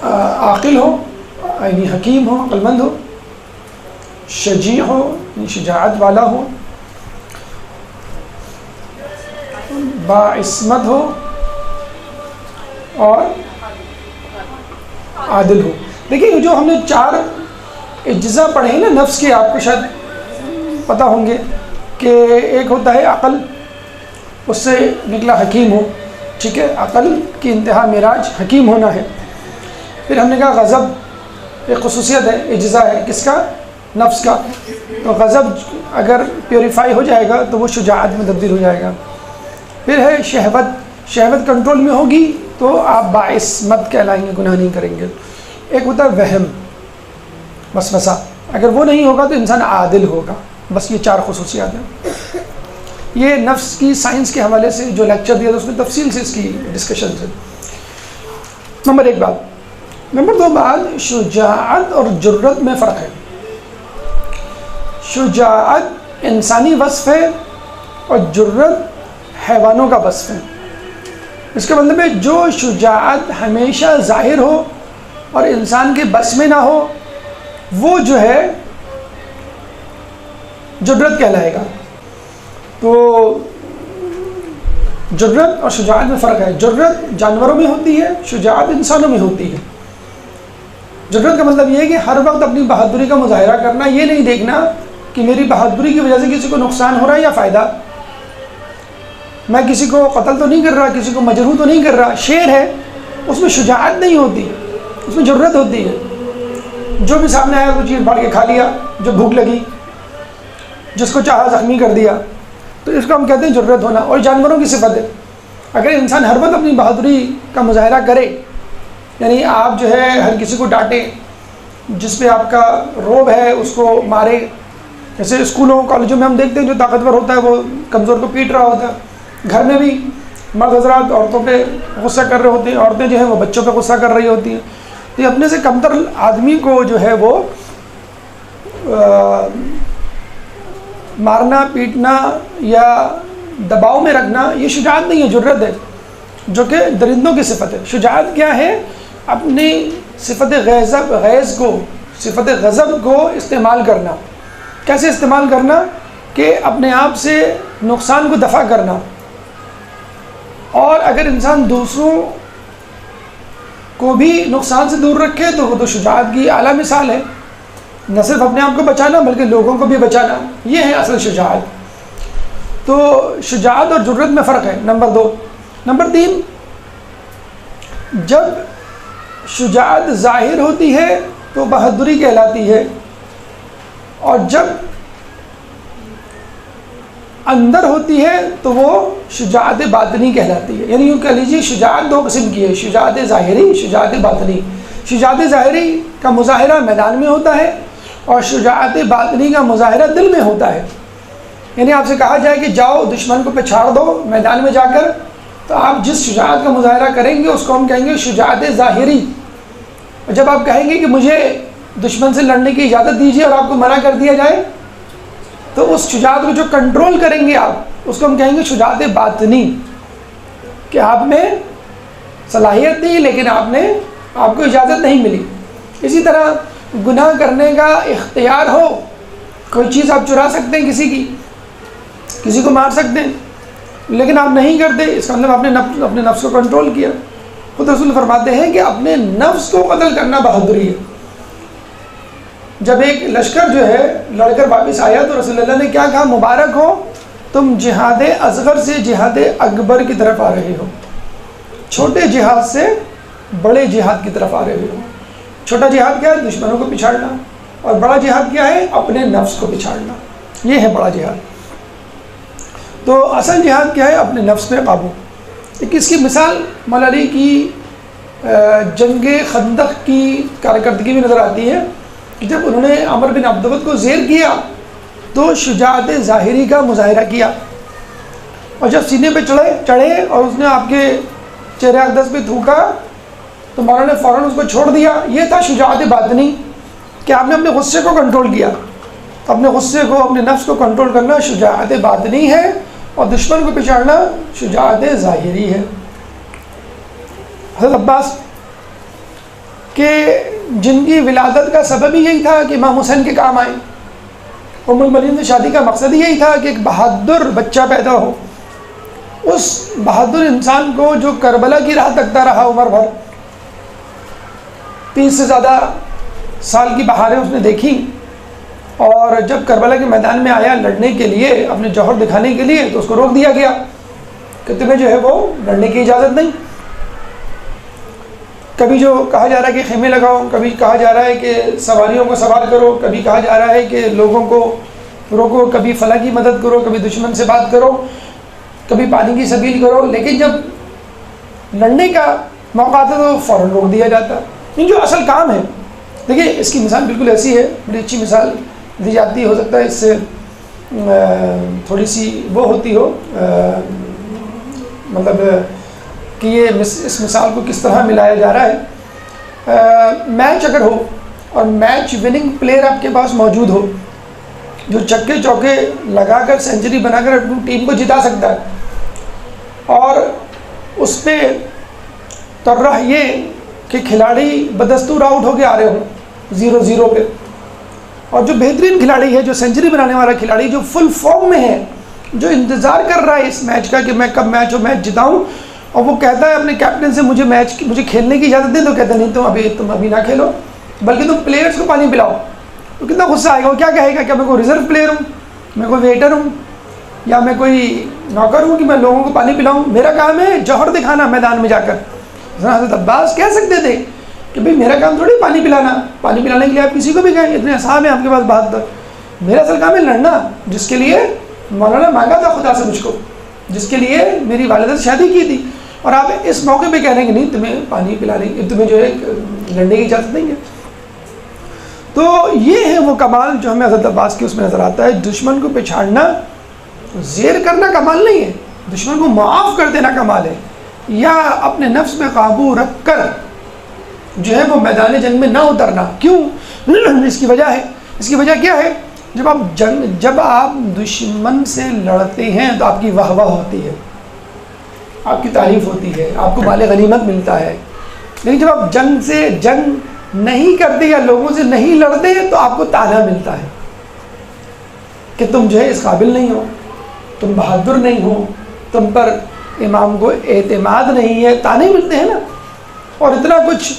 عاقل ہو یعنی حکیم ہو، عقل مند ہو، شجیع ہو یعنی شجاعت والا ہو، باعصمت ہو، اور عادل ہو. دیکھیے جو ہم نے 4 اجزاء پڑھے ہیں نا نفس کے، آپ کو شاید پتہ ہوں گے کہ ایک ہوتا ہے عقل، اس سے نکلا حکیم ہو. ٹھیک ہے، عقل کی انتہا معراج حکیم ہونا ہے. پھر ہم نے کہا غضب ایک خصوصیت ہے، اجزاء ہے کس کا؟ نفس کا. تو غضب اگر پیوریفائی ہو جائے گا تو وہ شجاعت میں تبدیل ہو جائے گا. پھر ہے شہوت، شہوت کنٹرول میں ہوگی تو آپ باعصمت کہلائیں گے، گناہ نہیں کریں گے. ایک ہوتا ہے وہم، وسوسہ، اگر وہ نہیں ہوگا تو انسان عادل ہوگا. بس یہ 4 خصوصیات ہیں. یہ نفس کی سائنس کے حوالے سے جو لیکچر دیا تھا اس میں تفصیل سے اس کی ڈسکشن ہے. نمبر 1 بات. نمبر 2 بات، شجاعت اور جرت میں فرق ہے. شجاعت انسانی وصف ہے اور جرت حیوانوں کا وصف ہے. اس کے مطلب ہے جو شجاعت ہمیشہ ظاہر ہو اور انسان کے بس میں نہ ہو وہ جو ہے جرت کہلائے گا. تو جرت اور شجاعت میں فرق ہے. جرت جانوروں میں ہوتی ہے، شجاعت انسانوں میں ہوتی ہے. جرت کا مطلب یہ ہے کہ ہر وقت اپنی بہادری کا مظاہرہ کرنا، یہ نہیں دیکھنا کہ میری بہادری کی وجہ سے کسی کو نقصان ہو رہا ہے یا فائدہ، میں کسی کو قتل تو نہیں کر رہا، کسی کو مجروح تو نہیں کر رہا. شیر ہے اس میں شجاعت نہیں ہوتی، اس میں جرت ہوتی ہے. جو بھی سامنے آیا وہ چیز پھاڑ کے کھا لیا، جو بھوک لگی، جس کو چاہا زخمی کر دیا. تو اس کو ہم کہتے ہیں جرت ہونا. اور جانوروں کی صفت ہے. اگر انسان ہر وقت اپنی بہادری کا مظاہرہ کرے، یعنی آپ جو ہے ہر کسی کو ڈانٹیں، جس پہ آپ کا روب ہے اس کو مارے. جیسے اسکولوں کالجوں میں ہم دیکھتے ہیں جو طاقتور ہوتا ہے وہ کمزور کو پیٹ رہا ہوتا ہے. گھر میں بھی مرد حضرات عورتوں پہ غصہ کر رہے ہوتے ہیں، عورتیں جو ہیں وہ بچوں پہ غصہ کر رہی ہوتی ہیں. تو یہ اپنے سے کمتر آدمی کو جو ہے وہ مارنا پیٹنا یا دباؤ میں رکھنا یہ شجاعت نہیں ہے، جرت ہے، جو کہ درندوں کی صفت ہے۔ شجاعت کیا ہے؟ اپنی صفت غیظ کو، صفت غضب کو استعمال کرنا۔ کیسے استعمال کرنا؟ کہ اپنے آپ سے نقصان کو دفع کرنا، اور اگر انسان دوسروں کو بھی نقصان سے دور رکھے تو وہ تو شجاعت کی اعلیٰ مثال ہے۔ نہ صرف اپنے آپ کو بچانا بلکہ لوگوں کو بھی بچانا، یہ ہے اصل شجاعت۔ تو شجاعت اور جرت میں فرق ہے، نمبر 2۔ نمبر 3، جب شجاعت ظاہر ہوتی ہے تو بہادری کہلاتی ہے، اور جب اندر ہوتی ہے تو وہ شجاعت باطنی کہلاتی ہے۔ یعنی یوں کہہ لیجیے شجاعت 2 قسم کی ہے، شجاعت ظاہری، شجاعت باطنی۔ شجاعت ظاہری کا مظاہرہ میدان میں ہوتا ہے، اور شجاعت باطنی کا مظاہرہ دل میں ہوتا ہے۔ یعنی آپ سے کہا جائے کہ جاؤ دشمن کو پچھاڑ دو میدان میں جا کر، تو آپ جس شجاعت کا مظاہرہ کریں گے اس کو ہم کہیں گے شجاعت ظاہری۔ اور جب آپ کہیں گے کہ مجھے دشمن سے لڑنے کی اجازت دیجیے اور آپ کو منع کر دیا جائے، تو اس شجاعت کو جو کنٹرول کریں گے آپ، اس کو ہم کہیں گے شجاعت باطنی، کہ آپ میں صلاحیت تھی لیکن آپ کو اجازت نہیں ملی۔ اسی طرح گناہ کرنے کا اختیار ہو، کوئی چیز آپ چرا سکتے ہیں کسی کو مار سکتے ہیں، لیکن آپ نہیں کرتے، اس کا مطلب آپ نے اپنے نفس کو کنٹرول کیا۔ خود رسول فرماتے ہیں کہ اپنے نفس کو قتل کرنا بہادری ہے۔ جب ایک لشکر جو ہے لڑ کر واپس آیا تو رسول اللہ نے کیا کہا؟ مبارک ہو، تم جہاد اصغر سے جہاد اکبر کی طرف آ رہے ہو، چھوٹے جہاد سے بڑے جہاد کی طرف آ رہے ہو۔ چھوٹا جہاد کیا ہے؟ دشمنوں کو پچھاڑنا، اور بڑا جہاد کیا ہے؟ اپنے نفس کو پچھاڑنا، یہ ہے بڑا جہاد۔ تو اصل جہاد کیا ہے؟ اپنے نفس پہ قابو۔ اس کی مثال مولا علی کی جنگ خندق کی کارکردگی میں نظر آتی ہے کہ جب انہوں نے عمر بن عبدود کو زیر کیا تو شجاعت ظاہری کا مظاہرہ کیا، اور جب سینے پہ چڑھے اور اس نے آپ کے چہرے اقدس پہ تھوکا تو مولانا نے فوراً اس کو چھوڑ دیا۔ یہ تھا شجاعت باطنی، کہ آپ نے اپنے غصے کو کنٹرول کیا۔ اپنے غصے کو، اپنے نفس کو کنٹرول کرنا شجاعت باطنی ہے، اور دشمن کو پچھاڑنا شجاعت ظاہری ہے۔ حضرت عباس کہ جن کی ولادت کا سبب ہی یہی تھا کہ امام حسین کے کام آئے، ام المؤمنین سے شادی کا مقصد ہی یہی تھا کہ ایک بہادر بچہ پیدا ہو، اس بہادر انسان کو جو کربلا کی راہ تکتا رہا عمر بھر، 30 سے زیادہ سال کی بہاریں اس نے دیکھی، اور جب کربلا کے میدان میں آیا لڑنے کے لیے، اپنے جوہر دکھانے کے لیے، تو اس کو روک دیا گیا کہ تمہیں جو ہے وہ لڑنے کی اجازت نہیں۔ کبھی جو کہا جا رہا ہے کہ خیمے لگاؤ، کبھی کہا جا رہا ہے کہ سواریوں کو سوار کرو، کبھی کہا جا رہا ہے کہ لوگوں کو روکو، کبھی فلاں کی مدد کرو، کبھی دشمن سے بات کرو، کبھی پانی کی سبیل کرو، لیکن جب لڑنے کا موقع آتا تو فوراً روک دیا جاتا۔ یہ جو اصل کام ہے، دیکھیے اس کی مثال بالکل ایسی ہے، بڑی اچھی مثال دی جاتی، ہو سکتا ہے اس سے تھوڑی سی وہ ہوتی ہو، مطلب کہ یہ اس مثال کو کس طرح ملایا جا رہا ہے۔ میچ اگر ہو اور میچ وننگ پلیئر آپ کے پاس موجود ہو، جو چھکے چوکے لگا کر سینچری بنا کر اپنی ٹیم کو جتا سکتا ہے، اور اس پہ طرح یہ کہ کھلاڑی بدستور آؤٹ ہو کے آ رہے ہوں 0-0 پہ، اور جو بہترین کھلاڑی ہے، جو سینچری بنانے والا کھلاڑی، جو فل فارم میں ہے، جو انتظار کر رہا ہے اس میچ کا کہ میں کب میچ جتاؤں، اور وہ کہتا ہے اپنے کیپٹن سے مجھے کھیلنے کی اجازت دیں، تو کہتا نہیں تم ابھی نہ کھیلو، بلکہ تم پلیئرز کو پانی پلاؤ۔ تو کتنا غصہ آئے گا، وہ کیا کہے گا کہ میں کوئی ریزرو پلیئر ہوں، میں کوئی ویٹر ہوں، یا میں کوئی نوکر ہوں کہ میں لوگوں کو پانی پلاؤں؟ میرا کام ہے جوہر دکھانا میدان میں جا کر۔ حضرت عباس کہہ سکتے تھے کہ بھئی میرا کام تھوڑی پانی پلانا، پانی پلانے کے لیے آپ کسی کو بھی کہیں، اتنے اصحاب ہیں آپ کے پاس بہادر، میرا اصل کام ہے لڑنا، جس کے لیے مولانا مانگا تھا خدا سے مجھ کو، جس کے لیے میری والدہ سے شادی کی تھی، اور آپ اس موقع پہ کہہ رہے ہیں کہ نہیں تمہیں پانی پلانے کی، تمہیں جو ہے لڑنے کی اجازت نہیں ہے۔ تو یہ ہے وہ کمال جو ہمیں حضرت عباس کی اس میں نظر آتا ہے۔ دشمن کو پچھاڑنا، زیر کرنا کمال نہیں ہے، دشمن کو معاف کر دینا کمال ہے، یا اپنے نفس میں قابو رکھ کر جو ہے وہ میدان جنگ میں نہ اترنا۔ کیوں؟ اس کی وجہ ہے، اس کی وجہ کیا ہے جب آپ دشمن سے لڑتے ہیں تو آپ کی واہ واہ ہوتی ہے، آپ کی تعریف ہوتی ہے، آپ کو مال غنیمت ملتا ہے. لیکن جب آپ جنگ نہیں کرتے یا لوگوں سے نہیں لڑتے تو آپ کو طعنہ ملتا ہے کہ تم جو ہے اس قابل نہیں ہو، تم بہادر نہیں ہو، تم پر امام کو اعتماد نہیں ہے. طعنے ملتے ہیں نا. اور اتنا کچھ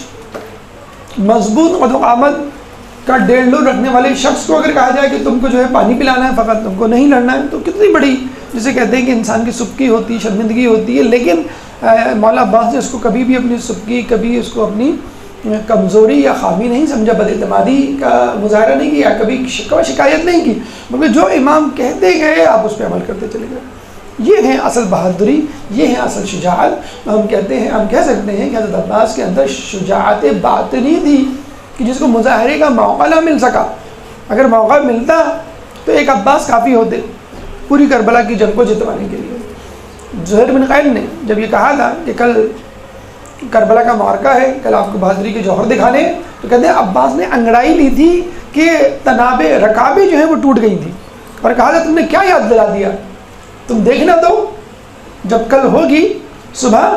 مضبوط قد و قامت کا 1.5 لوگ رکھنے والے شخص کو اگر کہا جائے کہ تم کو جو ہے پانی پلانا ہے فقط، تم کو نہیں لڑنا ہے، تو کتنی بڑی جسے کہتے ہیں کہ انسان کی سبکی ہوتی ہے، شرمندگی ہوتی ہے. لیکن مولا عباس نے اس کو کبھی بھی اپنی سبکی، کبھی اس کو اپنی کمزوری یا خامی نہیں سمجھا، بد اعتمادی کا مظاہرہ نہیں کیا، کبھی شکایت نہیں کی، بلکہ جو امام کہتے گئے آپ اس پہ عمل کرتے چلے گئے. یہ ہے اصل بہادری، یہ ہے اصل شجاعت. ہم کہہ سکتے ہیں کہ حضرت عباس کے اندر شجاعت باطنی تھی کہ جس کو مظاہرے کا موقع نہ مل سکا. اگر موقع ملتا تو ایک عباس کافی ہوتے پوری کربلا کی جنگ کو جتوانے کے لیے. زہیر بن قیل نے جب یہ کہا تھا کہ کل کربلا کا معرکہ ہے، کل آپ کو بہادری کے جوہر دکھانے، تو کہتے ہیں عباس نے انگڑائی لی تھی کہ رکابیں جو ہیں وہ ٹوٹ گئی تھیں، اور کہا تھا تم نے کیا یاد دلا دیا، تم دیکھنا دو، جب کل ہوگی صبح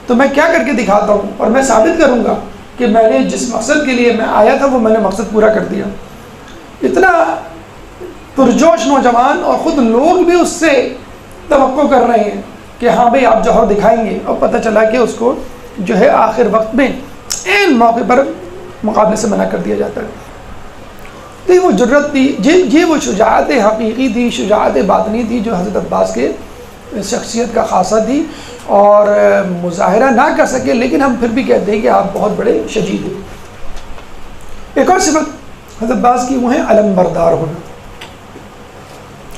تو میں کیا کر کے دکھاتا ہوں، اور میں ثابت کروں گا کہ میں نے جس مقصد کے لیے میں آیا تھا وہ میں نے مقصد پورا کر دیا. اتنا پرجوش نوجوان، اور خود لوگ بھی اس سے توقع کر رہے ہیں کہ ہاں بھئی آپ جوہر دکھائیں گے، اور پتہ چلا کہ اس کو جو ہے آخر وقت میں عین موقع پر مقابلے سے منع کر دیا جاتا ہے. تو یہ وہ جرت تھی، یہ وہ شجاعت حقیقی تھی، شجاعت باطنی تھی جو حضرت عباس کے شخصیت کا خاصہ تھی، اور مظاہرہ نہ کر سکے لیکن ہم پھر بھی کہتے ہیں کہ آپ بہت بڑے شجیع ہیں. ایک اور صفت حضرت عباس کی وہ ہے علم بردار ہونا،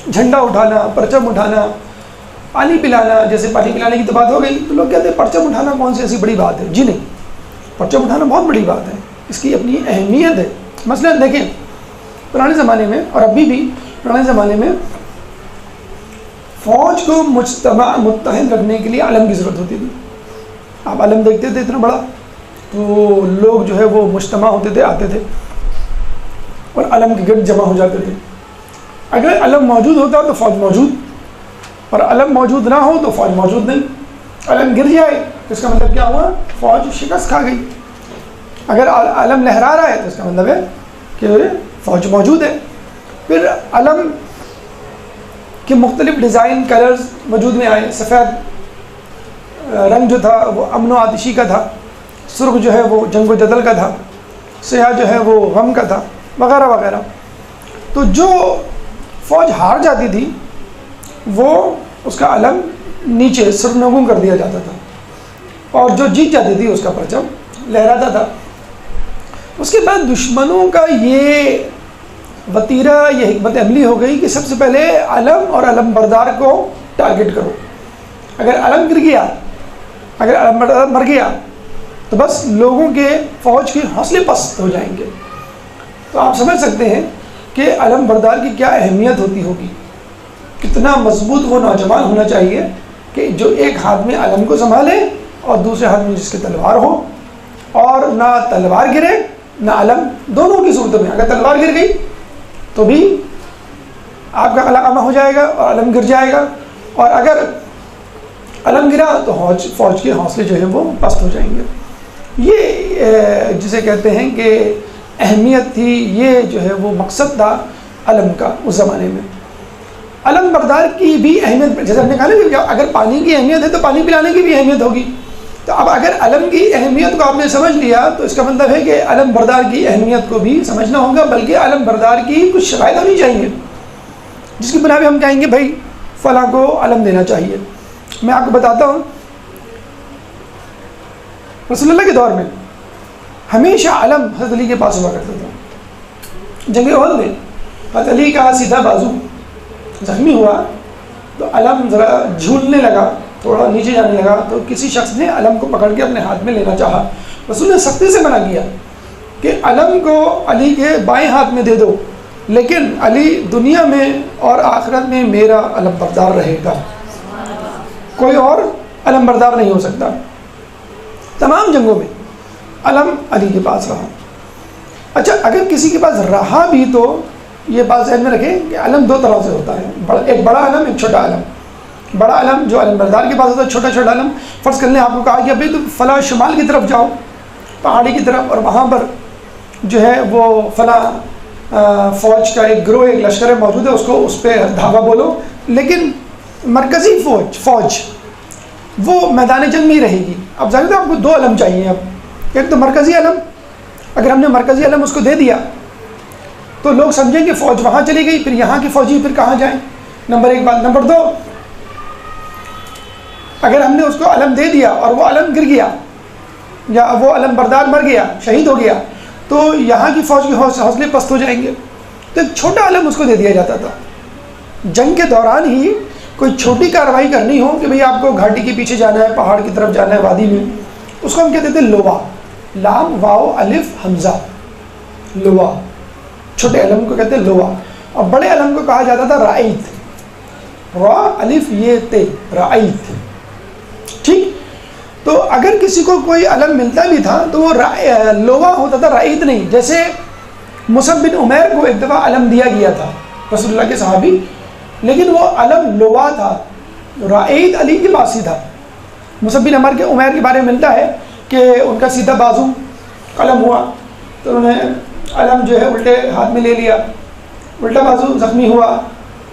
جھنڈا اٹھانا، پرچم اٹھانا، پانی پلانا. جیسے پانی پلانے کی تو بات ہو گئی تو لوگ کہتے ہیں پرچم اٹھانا کون سی ایسی بڑی بات ہے. جی نہیں، پرچم اٹھانا بہت بڑی بات ہے، اس کی اپنی اہمیت ہے. مثلا دیکھیں پرانے زمانے میں اور ابھی بھی پرانے زمانے میں فوج کو متحد رکھنے کے لیے علم کی ضرورت ہوتی تھی. آپ علم دیکھتے تھے اتنا بڑا تو لوگ جو ہے وہ مجتمع ہوتے تھے، آتے تھے اور علم کے گرد جمع ہو جاتے تھے. اگر علم موجود ہوتا تو فوج موجود، اور علم موجود نہ ہو تو فوج موجود نہیں. علم گر جائے تو اس کا مطلب کیا ہوا؟ فوج شکست کھا گئی. اگر علم لہرا رہا ہے تو اس کا مطلب ہے کہ فوج موجود ہے. پھر علم کے مختلف ڈیزائن، کلرز وجود میں آئے. سفید رنگ جو تھا وہ امن و آتشی کا تھا، سرخ جو ہے وہ جنگ و جدل کا تھا، سیاہ جو ہے وہ غم کا تھا، وغیرہ وغیرہ. تو جو فوج ہار جاتی تھی وہ اس کا علم نیچے سرنگوں کر دیا جاتا تھا، اور جو جیت جاتی تھی اس کا پرچم لہراتا تھا. اس کے بعد دشمنوں کا یہ وتیرہ، یہ حکمت عملی ہو گئی کہ سب سے پہلے علم اور علم بردار کو ٹارگٹ کرو. اگر علم گر گیا، اگر علم بردار مر گیا تو بس لوگوں کے، فوج کے حوصلے پست ہو جائیں گے. تو آپ سمجھ سکتے ہیں کہ علم بردار کی کیا اہمیت ہوتی ہوگی، کتنا مضبوط وہ نوجوان ہونا چاہیے کہ جو ایک ہاتھ میں علم کو سنبھالے اور دوسرے ہاتھ میں جس کے تلوار ہو، اور نہ تلوار گرے نہ علم. دونوں کی صورتوں میں اگر تلوار گر گئی تو بھی آپ کا قلعہ ہو جائے گا اور علم گر جائے گا، اور اگر علم گرا تو فوج کے حوصلے جو ہیں وہ پست ہو جائیں گے. یہ جسے کہتے ہیں کہ اہمیت تھی، یہ جو ہے وہ مقصد تھا علم کا اس زمانے میں. علم بردار کی بھی اہمیت، جیسے ہم نے کہا نا کہ اگر پانی کی اہمیت ہے تو پانی پلانے کی بھی اہمیت ہوگی. تو اب اگر علم کی اہمیت کو آپ نے سمجھ لیا تو اس کا مطلب ہے کہ علم بردار کی اہمیت کو بھی سمجھنا ہوگا، بلکہ علم بردار کی کچھ شرائط ہونی چاہیے جس کی بنا پہ ہم کہیں گے بھائی فلاں کو علم دینا چاہیے. میں آپ کو بتاتا ہوں، رسول اللہ کے دور میں ہمیشہ علم حضرت علی کے پاس ہوا کرتا تھا. جنگ احد میں حضرت علی کا سیدھا بازو زخمی ہوا تو علم ذرا جھولنے لگا، تھوڑا نیچے جانے لگا، تو کسی شخص نے علم کو پکڑ کے اپنے ہاتھ میں لینا چاہا. رسول نے سختی سے منع کیا کہ علم کو علی کے بائیں ہاتھ میں دے دو، لیکن علی دنیا میں اور آخرت میں میرا علم بردار رہے گا، کوئی اور علم بردار نہیں ہو سکتا. تمام جنگوں میں علم علی کے پاس رہا. اچھا اگر کسی کے پاس رہا بھی تو یہ بات ذہن میں رکھیں کہ علم دو طرح سے ہوتا ہے، ایک بڑا علم، ایک چھوٹا علم۔ بڑا علم جو علم بردار کے پاس ہوتا ہے، چھوٹا چھوٹا علم فرض کر لیں آپ کو کہا کہ ابھی تم فلاں شمال کی طرف جاؤ، پہاڑی کی طرف، اور وہاں پر جو ہے وہ فلاں فوج کا ایک گروہ، ایک لشکر موجود ہے، اس کو اس پہ دھاوا بولو، لیکن مرکزی فوج وہ میدان جنگ میں ہی رہے گی۔ اب ظاہر ہے آپ کو دو علم چاہیے، اب ایک تو مرکزی علم، اگر ہم نے مرکزی علم اس کو دے دیا تو لوگ سمجھیں کہ فوج وہاں چلی گئی، پھر یہاں کی فوجی پھر کہاں جائیں، نمبر ایک بات۔ نمبر دو، اگر ہم نے اس کو علم دے دیا اور وہ علم گر گیا یا وہ علم بردار مر گیا، شہید ہو گیا، تو یہاں کی فوج کے حوصلے پست ہو جائیں گے۔ تو ایک چھوٹا علم اس کو دے دیا جاتا تھا۔ جنگ کے دوران ہی کوئی چھوٹی کارروائی کرنی ہو کہ بھئی آپ کو گھاٹی کے پیچھے جانا ہے، پہاڑ کی طرف جانا ہے، وادی میں، اس کو ہم کہتے تھے لوا، لام واو الف حمزہ، لوا۔ چھوٹے علم کو کہتے ہیں لوا، اور بڑے علم کو کہا جاتا تھا رائت، را الف یہ تے، رائت۔ ٹھیک، تو اگر کسی کو کوئی علم ملتا بھی تھا تو وہ لوا ہوتا تھا، رائت نہیں۔ جیسے مصعب بن عمیر کو ایک دفعہ علم دیا گیا تھا، رسول اللہ کے صحابی، لیکن وہ علم لوا تھا، رائت علی کے پاس ہی تھا۔ مصعب بن عمیر کے بارے میں ملتا ہے کہ ان کا سیدھا بازو قلم ہوا تو انہوں نے علم جو ہے الٹے ہاتھ میں لے لیا، الٹا بازو زخمی ہوا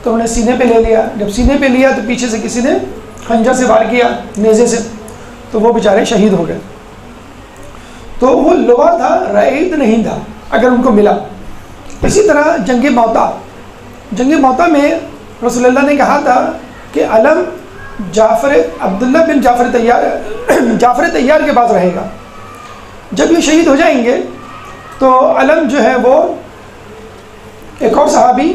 تو انہوں نے سینے پہ لے لیا، جب سینے پہ لیا تو پیچھے سے کسی نے خنجر سے وار کیا، نیزے سے، تو وہ بیچارے شہید ہو گئے۔ تو وہ لوا تھا، رائت نہیں تھا اگر ان کو ملا۔ اسی طرح جنگ موتا میں رسول اللہ نے کہا تھا کہ علم عبداللہ بن جعفر طیار کے پاس رہے گا۔ جب یہ شہید ہو جائیں گے تو علم جو ہے وہ ایک اور صحابی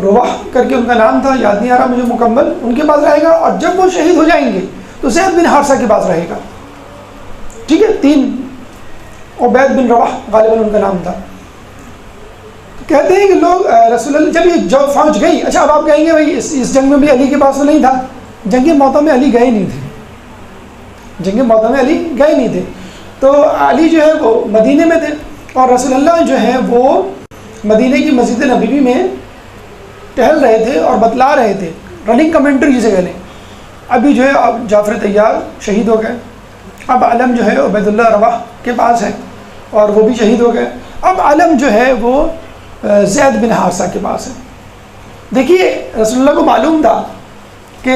رواح کر کے ان کا نام تھا، یاد نہیں آ رہا مجھے مکمل، ان کے پاس رہے گا، اور جب وہ شہید ہو جائیں گے تو زید بن حارثہ کے پاس رہے گا۔ ٹھیک ہے، تین، عبید بن رواح غالباً ان کا نام تھا۔ کہتے ہیں کہ لوگ رسول اللہ جب یہ فوج گئی، اچھا اب آپ کہیں گے بھائی اس جنگ میں بھی علی کے پاس تو نہیں تھا، جنگ موتا میں علی گئے نہیں تھے، تو علی جو ہے وہ مدینے میں تھے، اور رسول اللہ جو ہے وہ مدینے کی مسجد نبوی میں ٹہل رہے تھے اور بتلا رہے تھے، رننگ کمنٹری جسے کہتے ہیں۔ ابھی جو ہے اب جعفر طیار شہید ہو گئے، اب علم جو ہے عبید اللہ رواح کے پاس ہے اور وہ بھی شہید ہو گئے، اب علم جو ہے وہ زید بن حارثہ کے پاس ہے۔ دیکھیے رسول اللہ کو معلوم تھا کہ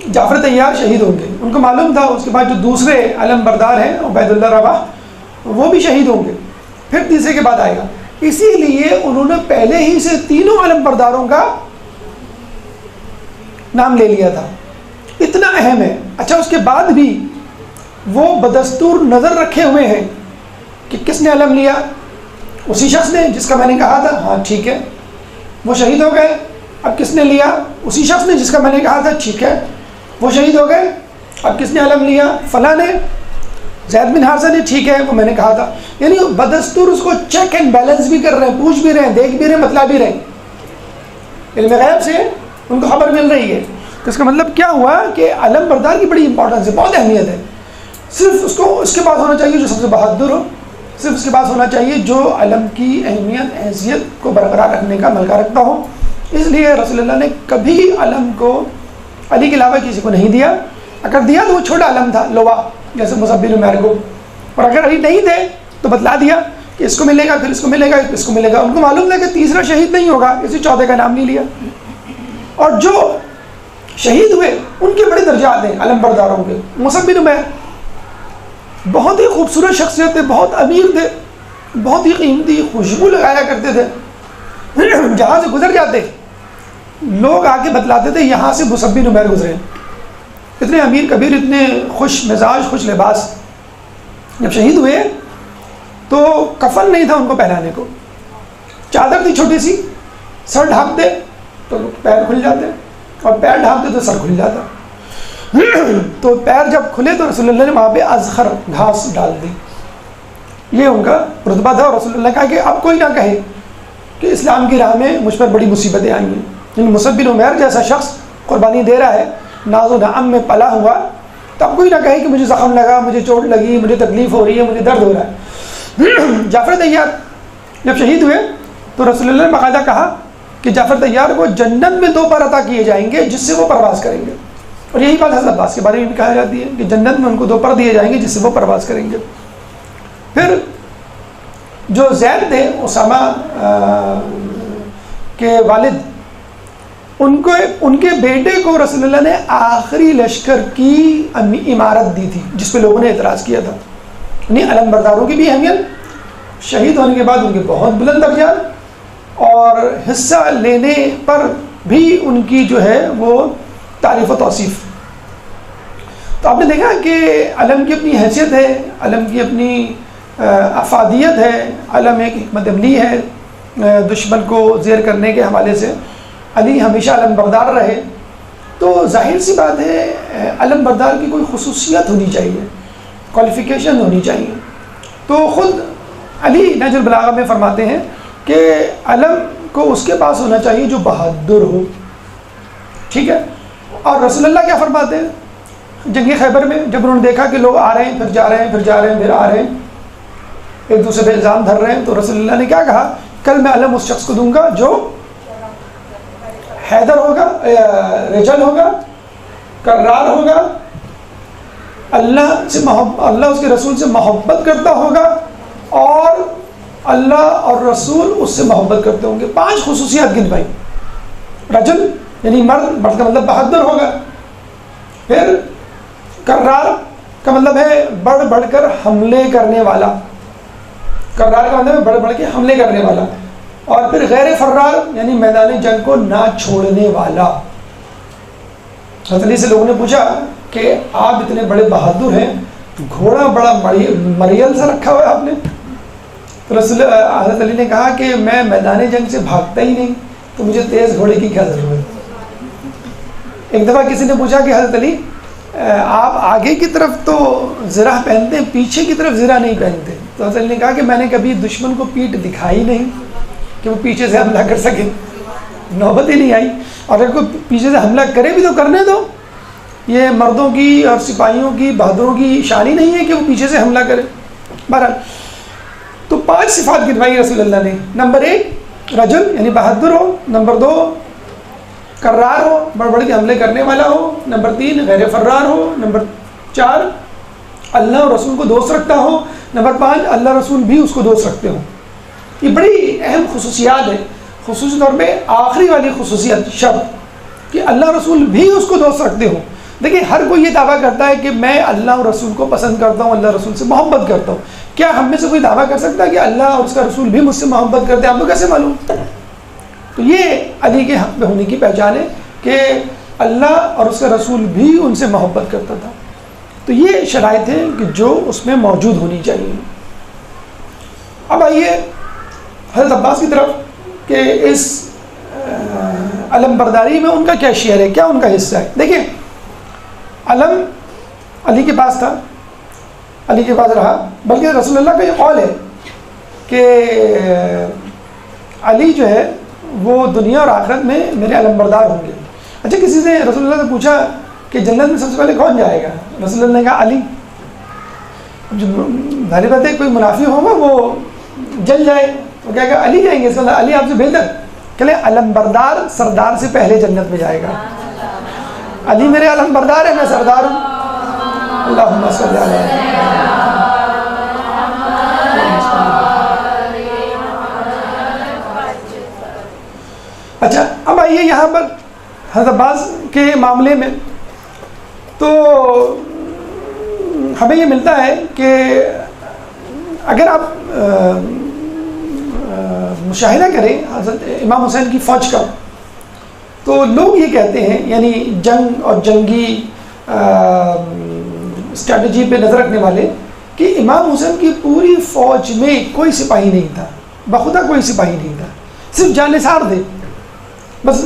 جعفر طیار شہید ہوں گے، ان کو معلوم تھا اس کے بعد جو دوسرے علم بردار ہیں عبید اللہ رواح وہ بھی شہید ہوں گے، پھر تیسرے کے بعد آئے گا، اسی لیے انہوں نے پہلے ہی سے تینوں علم برداروں کا نام لے لیا تھا، اتنا اہم ہے۔ اچھا اس کے بعد بھی وہ بدستور نظر رکھے ہوئے ہیں کہ کس نے علم لیا، اسی شخص نے جس کا میں نے کہا تھا، ہاں ٹھیک ہے، وہ شہید ہو گئے، اب کس نے لیا، اسی شخص نے جس کا میں نے کہا تھا، ٹھیک ہے، وہ شہید ہو گئے، اب کس نے علم لیا، فلاں نے، زید بن حارثہ نے، ٹھیک ہے، وہ میں نے کہا تھا۔ یعنی بدستور اس کو چیک اینڈ بیلنس بھی کر رہے ہیں، پوچھ بھی رہے ہیں، دیکھ بھی رہے ہیں، بتلا بھی رہے ہیں، علم غیب سے ان کو خبر مل رہی ہے۔ تو اس کا مطلب کیا ہوا کہ علم بردار کی بڑی امپورٹنس ہے، بہت اہمیت ہے۔ صرف اس کے پاس ہونا چاہیے جو سب سے بہادر ہو، صرف اس کے پاس ہونا چاہیے جو علم کی اہمیت حیثیت کو برقرار رکھنے کا ملکہ رکھتا ہو۔ اس لیے رسول اللہ نے کبھی علم کو علی کے علاوہ کسی کو نہیں دیا، اگر دیا تو وہ چھوٹا علم تھا، لوا، جیسے مصعب بن عمیر کو، اور اگر علی نہیں تھے تو بتلا دیا کہ اس کو ملے گا، پھر اس کو ملے گا، اس کو ملے گا۔ ان کو معلوم تھا کہ تیسرا شہید نہیں ہوگا، اسی چوتھے کا نام نہیں لیا۔ اور جو شہید ہوئے ان کے بڑے درجات ہیں علم برداروں کے۔ مصعب بن عمیر بہت ہی خوبصورت شخصیت تھے، بہت امیر تھے، بہت ہی قیمتی خوشبو لگایا کرتے تھے، جہاں سے گزر جاتے لوگ آ کے بتلاتے تھے یہاں سے مصعب بن عمیر گزرے، اتنے امیر کبیر، اتنے خوش مزاج، خوش لباس۔ جب شہید ہوئے تو کفن نہیں تھا ان کو پہنانے کو، چادر تھی چھوٹی سی، سر ڈھانپتے تو پیر کھل جاتے، اور پیر ڈھانپتے تو سر کھل جاتا۔ تو پیر جب کھلے تو رسول اللہ نے وہاں پہ ازخر گھاس ڈال دی، یہ ان کا رتبہ تھا۔ اور رسول اللہ نے کہا کہ اب کوئی نہ کہے کہ اسلام کی راہ میں مجھ پر بڑی مصیبتیں آئیں گی، یعنی مصعب بن عمیر جیسا شخص قربانی دے رہا ہے، ناز و نعم میں پلا ہوا، تو اب کوئی نہ کہے کہ مجھے زخم لگا، مجھے چوٹ لگی، مجھے تکلیف ہو رہی ہے، مجھے درد ہو رہا جعفر طیار جب شہید ہوئے تو رسول اللہ نے باقاعدہ کہا کہ جعفر طیار کو جنت میں 2 پر عطا کیے جائیں گے جس سے وہ پرواز کریں گے. اور یہی بات حضرت عباس کے بارے میں بھی کہا جاتی ہے کہ جنت میں ان کو 2 پر دیے جائیں گے جس سے وہ پرواز کریں گے. پھر جو زید تھے اسامہ کے والد، ان کے بیٹے کو رسول اللہ نے آخری لشکر کی عمارت دی تھی جس پہ لوگوں نے اعتراض کیا تھا. یعنی علم برداروں کی بھی اہمیت، شہید ہونے کے بعد ان کے بہت بلند درجات، اور حصہ لینے پر بھی ان کی جو ہے وہ تعریف و توصیف. تو آپ نے دیکھا کہ علم کی اپنی حیثیت ہے، علم کی اپنی افادیت ہے، علم ایک حکمت عملی ہے دشمن کو زیر کرنے کے حوالے سے. علی ہمیشہ علم بردار رہے، تو ظاہر سی بات ہے علم بردار کی کوئی خصوصیت ہونی چاہیے، کوالیفیکیشن ہونی چاہیے. تو خود علی نہج البلاغہ میں فرماتے ہیں کہ علم کو اس کے پاس ہونا چاہیے جو بہادر ہو. ٹھیک ہے. اور رسول اللہ کیا فرماتے ہیں جنگ خیبر میں، جب انہوں نے دیکھا کہ لوگ آ رہے ہیں پھر جا رہے ہیں، پھر جا رہے ہیں پھر آ رہے ہیں، ایک دوسرے پہ الزام دھر رہے ہیں، تو رسول اللہ نے کیا کہا، کل میں علم اس شخص کو دوں گا جو حیدر ہوگا، رجل ہوگا، کرار ہوگا، اللہ سے محبت، اللہ اس کے رسول سے محبت کرتا ہوگا، اور اللہ اور رسول اس سے محبت کرتے ہوں گے. 5 خصوصیات گن بھائی. رجل یعنی مرد، مرد کا مطلب بہادر ہوگا. پھر کرار کا مطلب ہے بڑھ بڑھ کر حملے کرنے والا، کرار کا مطلب ہے بڑھ بڑھ کے حملے کرنے والا. اور پھر غیر فرار یعنی میدان جنگ کو نہ چھوڑنے والا. حضرت علی سے لوگوں نے پوچھا کہ آپ اتنے بڑے بہادر ہیں، گھوڑا بڑا مریل سا رکھا ہوا ہے آپ نے. تو حضرت علی نے کہا کہ میں میدان جنگ سے بھاگتا ہی نہیں، تو مجھے تیز گھوڑے کی کیا ضرورت. ایک دفعہ کسی نے پوچھا کہ حضرت علی آپ آگے کی طرف تو زرہ پہنتے ہیں، پیچھے کی طرف زرہ نہیں پہنتے. تو حضرت علی نے کہا کہ میں نے کبھی دشمن کو پیٹھ دکھائی نہیں کہ وہ پیچھے سے حملہ کر سکے، نوبت ہی نہیں آئی. اور اگر کوئی پیچھے سے حملہ کرے بھی تو کرنے دو، یہ مردوں کی اور سپاہیوں کی بہادروں کی شان ہی نہیں ہے کہ وہ پیچھے سے حملہ کرے. بہرحال تو 5 صفات گنوائی رسول اللہ نے. نمبر 1 رجل یعنی بہادر ہو. نمبر 2 کرار ہو، بڑھ بڑھ کے حملے کرنے والا ہو. نمبر 3 غیر فرار ہو. نمبر 4 اللہ اور رسول کو دوست رکھتا ہو. نمبر 5 اللہ رسول بھی اس کو دوست رکھتے ہوں. یہ بڑی اہم خصوصیات ہیں. خصوصی طور پہ آخری والی خصوصیت شرط کہ اللہ رسول بھی اس کو دوست رکھتے ہوں. دیکھیں ہر کوئی یہ دعویٰ کرتا ہے کہ میں اللہ اور رسول کو پسند کرتا ہوں، اللہ رسول سے محبت کرتا ہوں. کیا ہم میں سے کوئی دعویٰ کر سکتا ہے کہ اللہ اور اس کا رسول بھی مجھ سے محبت کرتے ہیں؟ آپ کو کیسے معلوم؟ تو یہ علی کے حق میں ہونے کی پہچان ہے کہ اللہ اور اس کا رسول بھی ان سے محبت کرتا تھا. تو یہ شرائط ہیں کہ جو اس میں موجود ہونی چاہیے. اب آئیے حضرت عباس کی طرف کہ اس علم برداری میں ان کا کیا شیئر ہے، کیا ان کا حصہ ہے. دیکھیں علم علی کے پاس تھا، علی کے پاس رہا، بلکہ رسول اللہ کا یہ قول ہے کہ علی جو ہے وہ دنیا اور آخرت میں میرے علم بردار ہوں گے. اچھا کسی نے رسول اللہ سے پوچھا کہ جنت میں سب سے پہلے کون جائے گا؟ رسول اللہ نے کہا علی. ظاہر بات ہے کوئی منافی ہوگا وہ جل جائے، وہ کیا کہا علی جائیں گے. اس کا علی آپ سے بہتر کہ علم بردار سردار سے پہلے جنت میں جائے گا. علی میرے علم بردار ہے، میں سردار ہوں. اللہم صلی علی. اچھا اب آئیے یہاں پر حضرت عباس کے معاملے میں تو ہمیں یہ ملتا ہے کہ اگر آپ مشاہدہ کریں حضرت امام حسین کی فوج کا، تو لوگ یہ کہتے ہیں، یعنی جنگ اور جنگی اسٹریٹجی پہ نظر رکھنے والے، کہ امام حسین کی پوری فوج میں کوئی سپاہی نہیں تھا، بخدا کوئی سپاہی نہیں تھا، صرف جانثار تھے، بس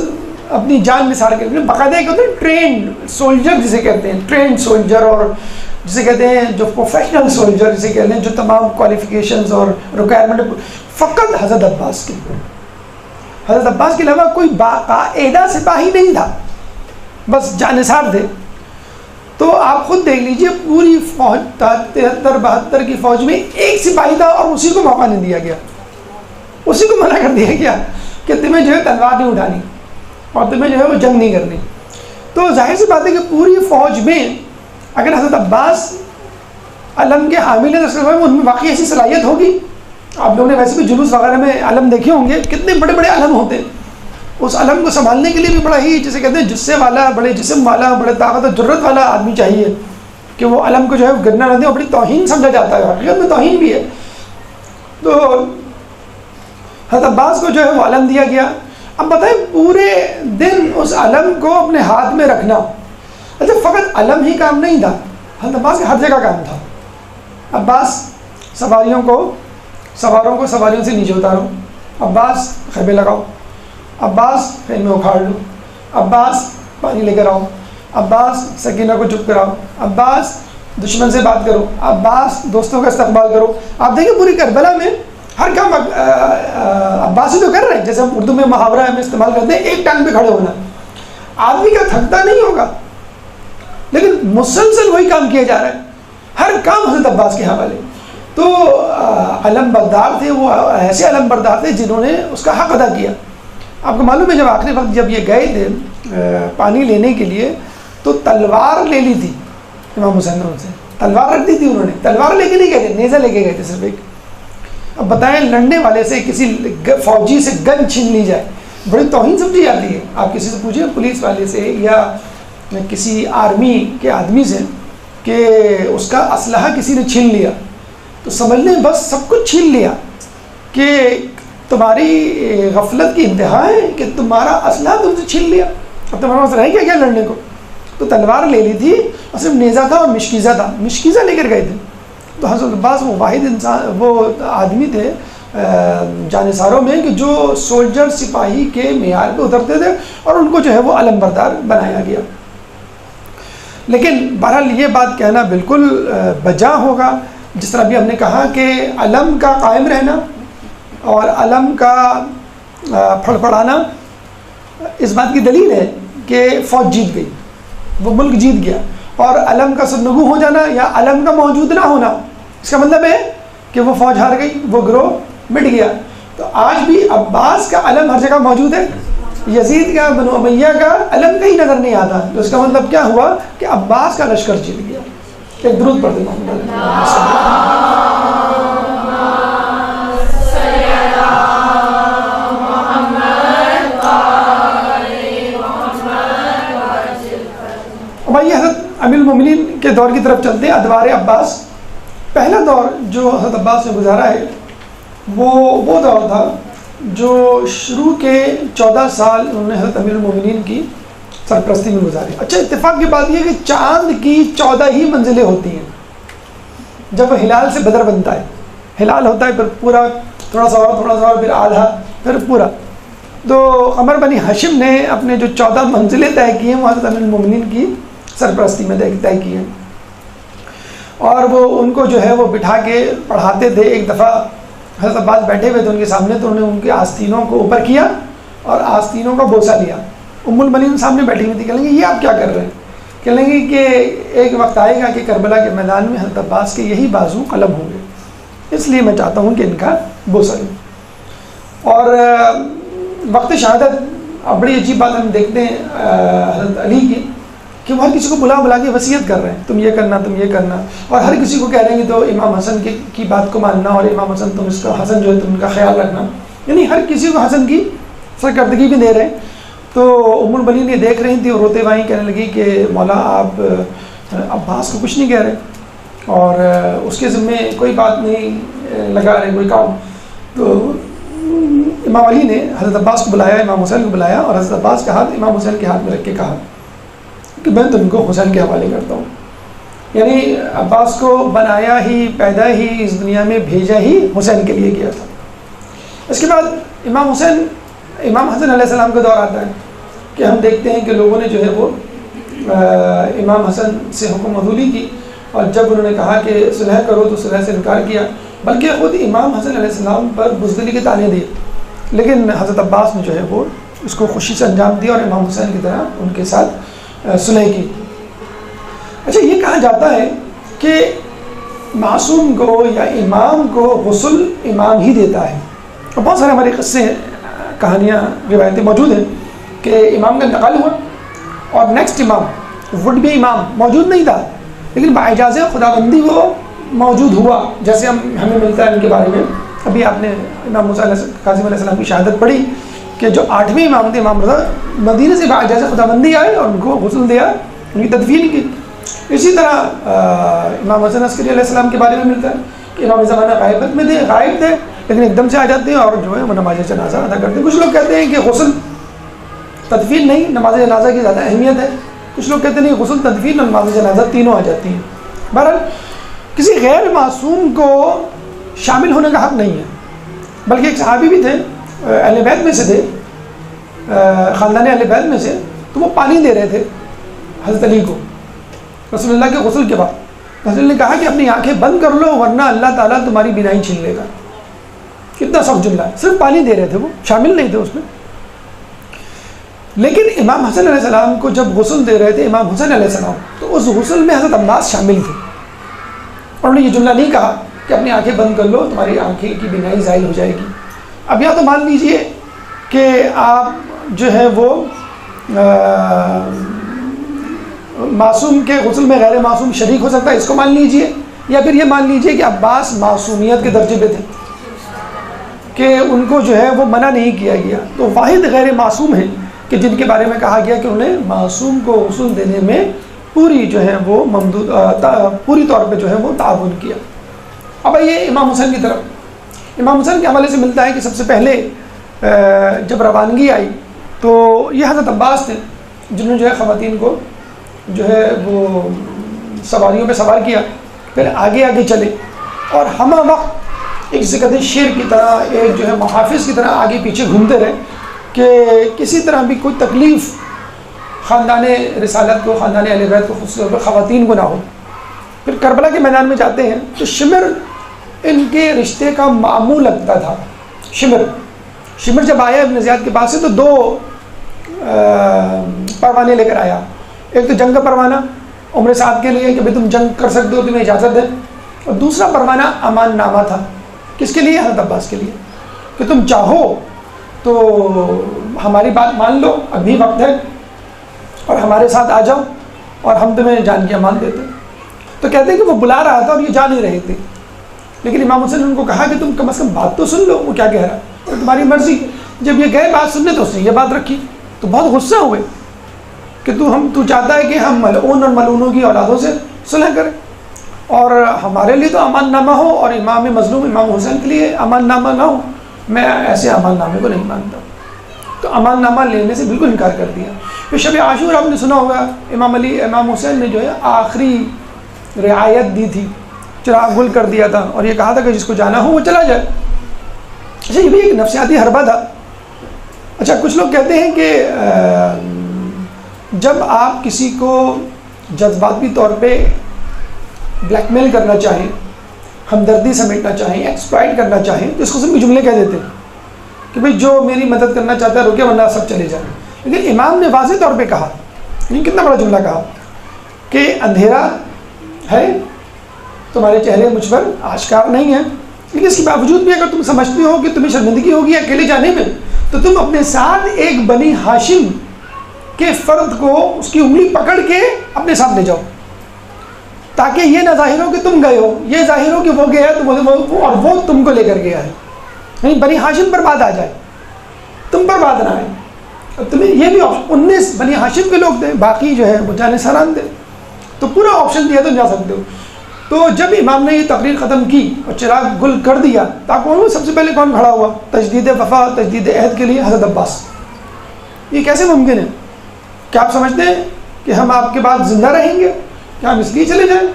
اپنی جان نثار کے لیے. باقاعدہ ایک ہوتے ہیں ٹرینڈ سولجر جسے کہتے ہیں، ٹرینڈ سولجر، اور جسے کہتے ہیں جو پروفیشنل سولجر جسے کہتے ہیں، جو تمام کوالیفیکیشنز اور ریکوائرمنٹ فقط حضرت عباس کی. حضرت عباس کے علاوہ کوئی باقاعدہ سپاہی نہیں تھا، بس جانثار تھے. تو آپ خود دیکھ لیجئے پوری فوج 73-72 کی فوج میں ایک سپاہی تھا اور اسی کو موقع نہیں دیا گیا، اسی کو منع کر دیا گیا کہ تمہیں جو ہے تلوار نہیں اٹھانی اور تمہیں جو ہے وہ جنگ نہیں کرنی۔ تو ظاہر سی بات ہے کہ پوری فوج میں اگر حضرت عباس علم کے حامل ہیں تو ان میں واقعی ایسی صلاحیت ہوگی؟ آپ لوگوں نے ویسے بھی جلوس وغیرہ میں علم دیکھے ہوں گے، کتنے بڑے بڑے علم ہوتے ہیں، اس علم کو سنبھالنے کے لیے بھی بڑا ہی جسے کہتے ہیں جسے والا، بڑے جسم والا، بڑے طاقت اور جرت والا آدمی چاہیے کہ وہ علم کو جو ہے گرنا نہ دے، اور بڑی توہین سمجھا جاتا ہے، حقیقت میں توہین بھی ہے۔ تو حضرت عباس کو جو ہے وہ علم دیا گیا۔ اب بتائیں پورے دن اس علم کو اپنے ہاتھ میں رکھنا، اچھا فقط علم ہی کام نہیں تھا، حضرت عباس کا ہر جگہ کام تھا۔ عباس سواروں کو سواریوں سے نیچے اتارو، عباس خیمے لگاؤ، عباس خیمے اکھاڑ لو، عباس پانی لے کر آؤ، عباس سکینہ کو چپ کراؤ، عباس دشمن سے بات کرو، عباس دوستوں کا استقبال کرو۔ آپ دیکھیں پوری کربلا میں ہر کام عباس ہی تو کر رہے ہیں، جیسے ہم اردو میں محاورہ میں استعمال کرتے ہیں ایک ٹانگ پہ کھڑے ہونا، آدمی کا تھکتا نہیں ہوگا لیکن مسلسل وہی کام کیا جا رہا ہے، ہر کام حضرت عباس کے حوالے۔ تو علم بردار تھے، وہ ایسے علم بردار تھے جنہوں نے اس کا حق ادا کیا۔ آپ کو معلوم ہے جب آخری وقت جب یہ گئے تھے پانی لینے کے لیے تو تلوار لے لی تھی امام حسین نے، ان سے تلوار رکھ دی تھی انہوں نے، تلوار لے کے نہیں گئے تھے، نیزہ لے کے گئے تھے صرف ایک۔ اب بتائیں لڑنے والے سے کسی فوجی سے گن چھین لی جائے، بڑی توہین سمجھی جاتی ہے۔ آپ کسی سے پوچھیں پولیس والے سے یا کسی آرمی کے آدمی سے کہ اس کا اسلحہ کسی نے چھین لیا تو سمجھ لیں بس سب کچھ چھین لیا، کہ تمہاری غفلت کی انتہا ہے کہ تمہارا اسلحہ تم سے چھین لیا، اب تمہارا پاس رہ کیا لڑنے کو؟ تو تلوار لے لی تھی اور صرف نیزہ تھا اور مشکیزہ تھا، مشکیزہ لے کر گئے تھے۔ تو حضرت عباس وہ واحد انسان، وہ آدمی تھے جانثاروں میں کہ جو سولجر سپاہی کے معیار پہ اترتے تھے اور ان کو جو ہے وہ علم بردار بنایا گیا۔ لیکن بہرحال یہ بات کہنا بالکل بجا ہوگا، جس طرح بھی ہم نے کہا کہ علم کا قائم رہنا اور علم کا پھڑپڑانا اس بات کی دلیل ہے کہ فوج جیت گئی، وہ ملک جیت گیا، اور علم کا سرنگوں ہو جانا یا علم کا موجود نہ ہونا اس کا مطلب ہے کہ وہ فوج ہار گئی، وہ گروہ مٹ گیا۔ تو آج بھی عباس کا علم ہر جگہ موجود ہے، یزید کا، بنو امیہ کا علم کہیں نظر نہیں آتا، تو اس کا مطلب کیا ہوا کہ عباس کا لشکر جیت گیا۔ ایک درود پڑھ دیں۔ بھائی حضرت امیر المومنین کے دور کی طرف چلتے ہیں، ادوار عباس۔ پہلا دور جو حضرت عباس نے گزارا ہے وہ دور تھا جو شروع کے 14 سال انہوں نے حضرت امیر المومنین کی سرپرستی میں گزارے۔ اچھا اتفاق کی بات یہ ہے کہ چاند کی 14 ہی منزلیں ہوتی ہیں، جب وہ ہلال سے بدر بنتا ہے، ہلال ہوتا ہے پھر پورا، تھوڑا سا اور پھر آدھا، پھر پورا۔ تو قمر بنی ہاشم نے اپنے جو 14 منزلیں طے کی ہیں وہ حضرت امیر المومنین کی سرپرستی میں طے کی ہیں، اور وہ ان کو جو ہے وہ بٹھا کے پڑھاتے تھے۔ ایک دفعہ حضرت عباس بیٹھے ہوئے تھے ان کے سامنے، تو انہوں نے ان کے آستینوں کو اوپر کیا اور آستینوں کا بوسہ لیا۔ ام المؤمنین سامنے بیٹھی ہوئی تھی، کہیں گے یہ آپ کیا کر رہے ہیں؟ کہیں گے کہ ایک وقت آئے گا کہ کربلا کے میدان میں حضرت عباس کے یہی بازو قلم ہوں گے، اس لیے میں چاہتا ہوں کہ ان کا بوسہ لوں۔ اور وقت شہادت بڑی عجیب بات ہم دیکھتے ہیں حضرت علی کی کہ وہ ہر کسی کو بلا کے وصیت کر رہے ہیں، تم یہ کرنا، تم یہ کرنا، اور ہر کسی کو کہہ رہے ہیں کہ تو امام حسن کی بات کو ماننا، اور امام حسن تم اس کا، حسن جو ہے تم ان کا خیال رکھنا، یعنی ہر کسی کو حسن کی سرکردگی بھی دے رہے ہیں۔ تو ام المؤمنین یہ دیکھ رہی تھی اور روتے وہیں کہنے لگی کہ مولا آپ عباس کو کچھ نہیں کہہ رہے اور اس کے ذمے کوئی بات نہیں لگا رہے، کوئی کام۔ تو امام علی نے حضرت عباس کو بلایا، امام حسین کو بلایا، اور حضرت عباس کا ہاتھ امام حسین کے ہاتھ میں رکھ کے کہا کہ میں تم کو حسین کے حوالے کرتا ہوں، یعنی عباس کو بنایا ہی، پیدا ہی، اس دنیا میں بھیجا ہی حسین کے لیے کیا تھا۔ اس کے بعد امام حسن علیہ السلام کا دور آتا ہے کہ ہم دیکھتے ہیں کہ لوگوں نے جو ہے وہ امام حسن سے حکم عدولی کی، اور جب انہوں نے کہا کہ صلح کرو تو صلح سے انکار کیا، بلکہ خود امام حسن علیہ السلام پر بزدلی کے طعنے دیے، لیکن حضرت عباس نے جو ہے وہ اس کو خوشی سے انجام دیا اور امام حسین کی طرح ان کے ساتھ صلح کی۔ اچھا یہ کہا جاتا ہے کہ معصوم کو یا امام کو غسل امام ہی دیتا ہے، اور بہت سارے ہمارے قصے کہانیاں روایتیں موجود ہیں کہ امام کا انتقال ہوا اور نیکسٹ امام وڈ بھی امام موجود نہیں تھا، لیکن باعجاز خداوندی وہ موجود ہوا، جیسے ہمیں ملتا ہے ان کے بارے میں. ابھی آپ نے امام موسیٰ کاظم علیہ السلام کی شہادت پڑھی کہ جو 8ویں امام تھے امام رضا، مدینہ سے باعجاز خداوندی آئے اور ان کو غسل دیا، ان کی تدفین کی. اسی طرح امام حسن عسکری علیہ السلام کے بارے میں ملتا ہے کہ امام زمانہ غائبت میں تھے، غائب تھے لیکن ایک دم سے آ جاتے ہیں اور جو ہے وہ نماز جنازہ ادا کرتے ہیں. کچھ لوگ کہتے ہیں کہ غسل تدفین نہیں، نماز جنازہ کی زیادہ اہمیت ہے. کچھ لوگ کہتے ہیں نہیں، غسل تدفین اور نماز جنازہ تینوں آ جاتی ہیں. بہرحال کسی غیر معصوم کو شامل ہونے کا حق نہیں ہے. بلکہ ایک صحابی بھی تھے، اہل بیت میں سے تھے، خاندان اہل بیت میں سے، تو وہ پانی دے رہے تھے حضرت علی کو رسول اللہ کے غسل کے بعد. رسول نے کہا کہ اپنی آنکھیں بند کر لو ورنہ اللہ تعالیٰ تمہاری بینائی چھین لے گا. کتنا سخت جملہ ہے. صرف پانی دے رہے تھے، وہ شامل نہیں تھے اس میں. لیکن امام حسن علیہ السلام کو جب غسل دے رہے تھے امام حسین علیہ السلام، تو اس غسل میں حضرت عباس شامل تھے. انہوں نے یہ جملہ نہیں کہا کہ اپنی آنکھیں بند کر لو تمہاری آنکھیں کی بینائی زائل ہو جائے گی. اب یا تو مان لیجئے کہ آپ جو ہے وہ معصوم کے غسل میں غیر معصوم شریک ہو سکتا ہے، اس کو مان لیجئے، یا پھر یہ مان لیجئے کہ عباس معصومیت کے درجے پہ تھے کہ ان کو جو ہے وہ منع نہیں کیا گیا. تو واحد غیر معصوم ہیں کہ جن کے بارے میں کہا گیا کہ انہیں معصوم کو غسل دینے میں پوری جو ہے وہ پوری طور پہ جو ہے وہ تعاون کیا. اب یہ امام حسین کی طرف، امام حسین کے حوالے سے ملتا ہے کہ سب سے پہلے جب روانگی آئی تو یہ حضرت عباس تھے جنہوں نے جو ہے خواتین کو جو ہے وہ سواریوں پہ سوار کیا، پھر آگے آگے چلے اور ہمہ وقت ایک ذکر شیر کی طرح، ایک جو ہے محافظ کی طرح آگے پیچھے گھومتے رہے کہ کسی طرح بھی کوئی تکلیف خاندان رسالت کو، خاندان اہل بیت کو، خصوص طور پر خواتین کو نہ ہو. پھر کربلا کے میدان میں جاتے ہیں تو شمر ان کے رشتے کا معمول لگتا تھا. شمر جب آیا ابن زیاد کے پاس سے تو 2 پروانے لے کر آیا. ایک تو جنگ کا پروانہ عمر سعد کے لیے کہ بھائی تم جنگ کر سکتے ہو، تمہیں اجازت ہے، اور دوسرا پروانہ امان نامہ تھا. کس کے لیے؟ حضرت عباس کے لیے، کہ تم چاہو تو ہماری بات مان لو، ابھی وقت ہے، اور ہمارے ساتھ آ جاؤ اور ہم تمہیں جان کی امان دیتے. تو کہتے ہیں کہ وہ بلا رہا تھا اور یہ جا نہیں رہے تھے، لیکن امام حسین نے ان کو کہا کہ تم کم از کم بات تو سن لو وہ کیا کہہ رہا ہے، اور تمہاری مرضی. جب یہ گئے بات سننے تو اس نے یہ بات رکھی تو بہت غصہ ہوئے کہ تو چاہتا ہے کہ ہم ملعون اور ملعونوں کی اولادوں سے صلح کریں، اور ہمارے لیے تو امان نامہ ہو اور امام مظلوم امام حسین کے لیے امان نامہ نہ ہو. میں ایسے امان نامے کو نہیں مانتا. تو امان نامہ لینے سے بالکل انکار کر دیا. پھر شب عاشور آپ نے سنا ہوگا امام حسین نے جو ہے آخری رعایت دی تھی، چراغ گل کر دیا تھا اور یہ کہا تھا کہ جس کو جانا ہو وہ چلا جائے. اچھا یہ بھی ایک نفسیاتی حربہ تھا. اچھا کچھ لوگ کہتے ہیں کہ جب آپ کسی کو جذباتی طور پہ بلیک میل کرنا چاہیں، ہمدردی سمیٹنا چاہیں، ایکسپلائٹ کرنا چاہیں تو اس قسم کے جملے کہہ دیتے ہیں کہ بھئی جو میری مدد کرنا چاہتا ہے رکے ورنہ سب چلے جائیں. لیکن امام نے واضح طور پہ کہا، یہ کتنا بڑا جملہ کہا کہ اندھیرا ہے، تمہارے چہرے مجھ پر آشکار نہیں ہیں، لیکن اس کے باوجود بھی اگر تم سمجھتے ہو کہ تمہیں شرمندگی ہوگی اکیلے جانے میں تو تم اپنے ساتھ ایک بنی ہاشم کے فرد کو اس کی انگلی پکڑ کے اپنے ساتھ لے جاؤ، تاکہ یہ نہ ظاہر ہو کہ تم گئے ہو، یہ ظاہر ہو کہ وہ گیا ہے اور وہ تم کو لے کر گیا ہے. نہیں، بنی ہاشم پر بات آ جائے، تم پر بات نہ آئے. تمہیں یہ بھی آپشن 19 بنی ہاشم کے لوگ تھے، باقی جو ہے وہ جانے سران تھے، تو پورا آپشن دیا تم جا سکتے ہو. تو جب امام نے یہ تقریر ختم کی اور چراغ گل کر دیا، تاکہ سب سے پہلے کون کھڑا ہوا؟ تجدید وفا، تجدید عہد کے لیے حضرت عباس. یہ کیسے ممکن ہے؟ کیا آپ سمجھتے ہیں کہ ہم آپ کے بعد زندہ رہیں گے؟ کیا ہم اس لیے چلے جائیں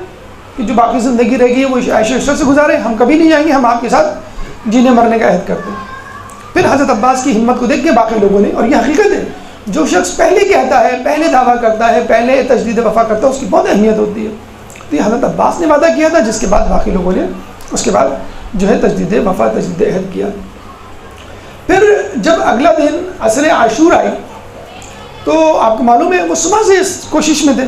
کہ جو باقی زندگی رہے گی وہ عیش و عشرت سے گزارے؟ ہم کبھی نہیں جائیں گے، ہم آپ کے ساتھ جینے مرنے کا عہد کرتے ہیں. پھر حضرت عباس کی ہمت کو دیکھ کے باقی لوگوں نے، اور یہ حقیقت ہے، جو شخص پہلے کہتا ہے، پہلے دعویٰ کرتا ہے، پہلے تجدید وفا کرتا ہے، اس کی بہت اہمیت ہوتی ہے. تو یہ حضرت عباس نے وعدہ کیا تھا، جس کے بعد باقی لوگوں نے اس کے بعد جو ہے تجدید وفا، تجدید عہد کیا. پھر جب اگلا دن عصر عاشور آئی تو آپ کو معلوم ہے وہ صبح سے اس کوشش میں تھے،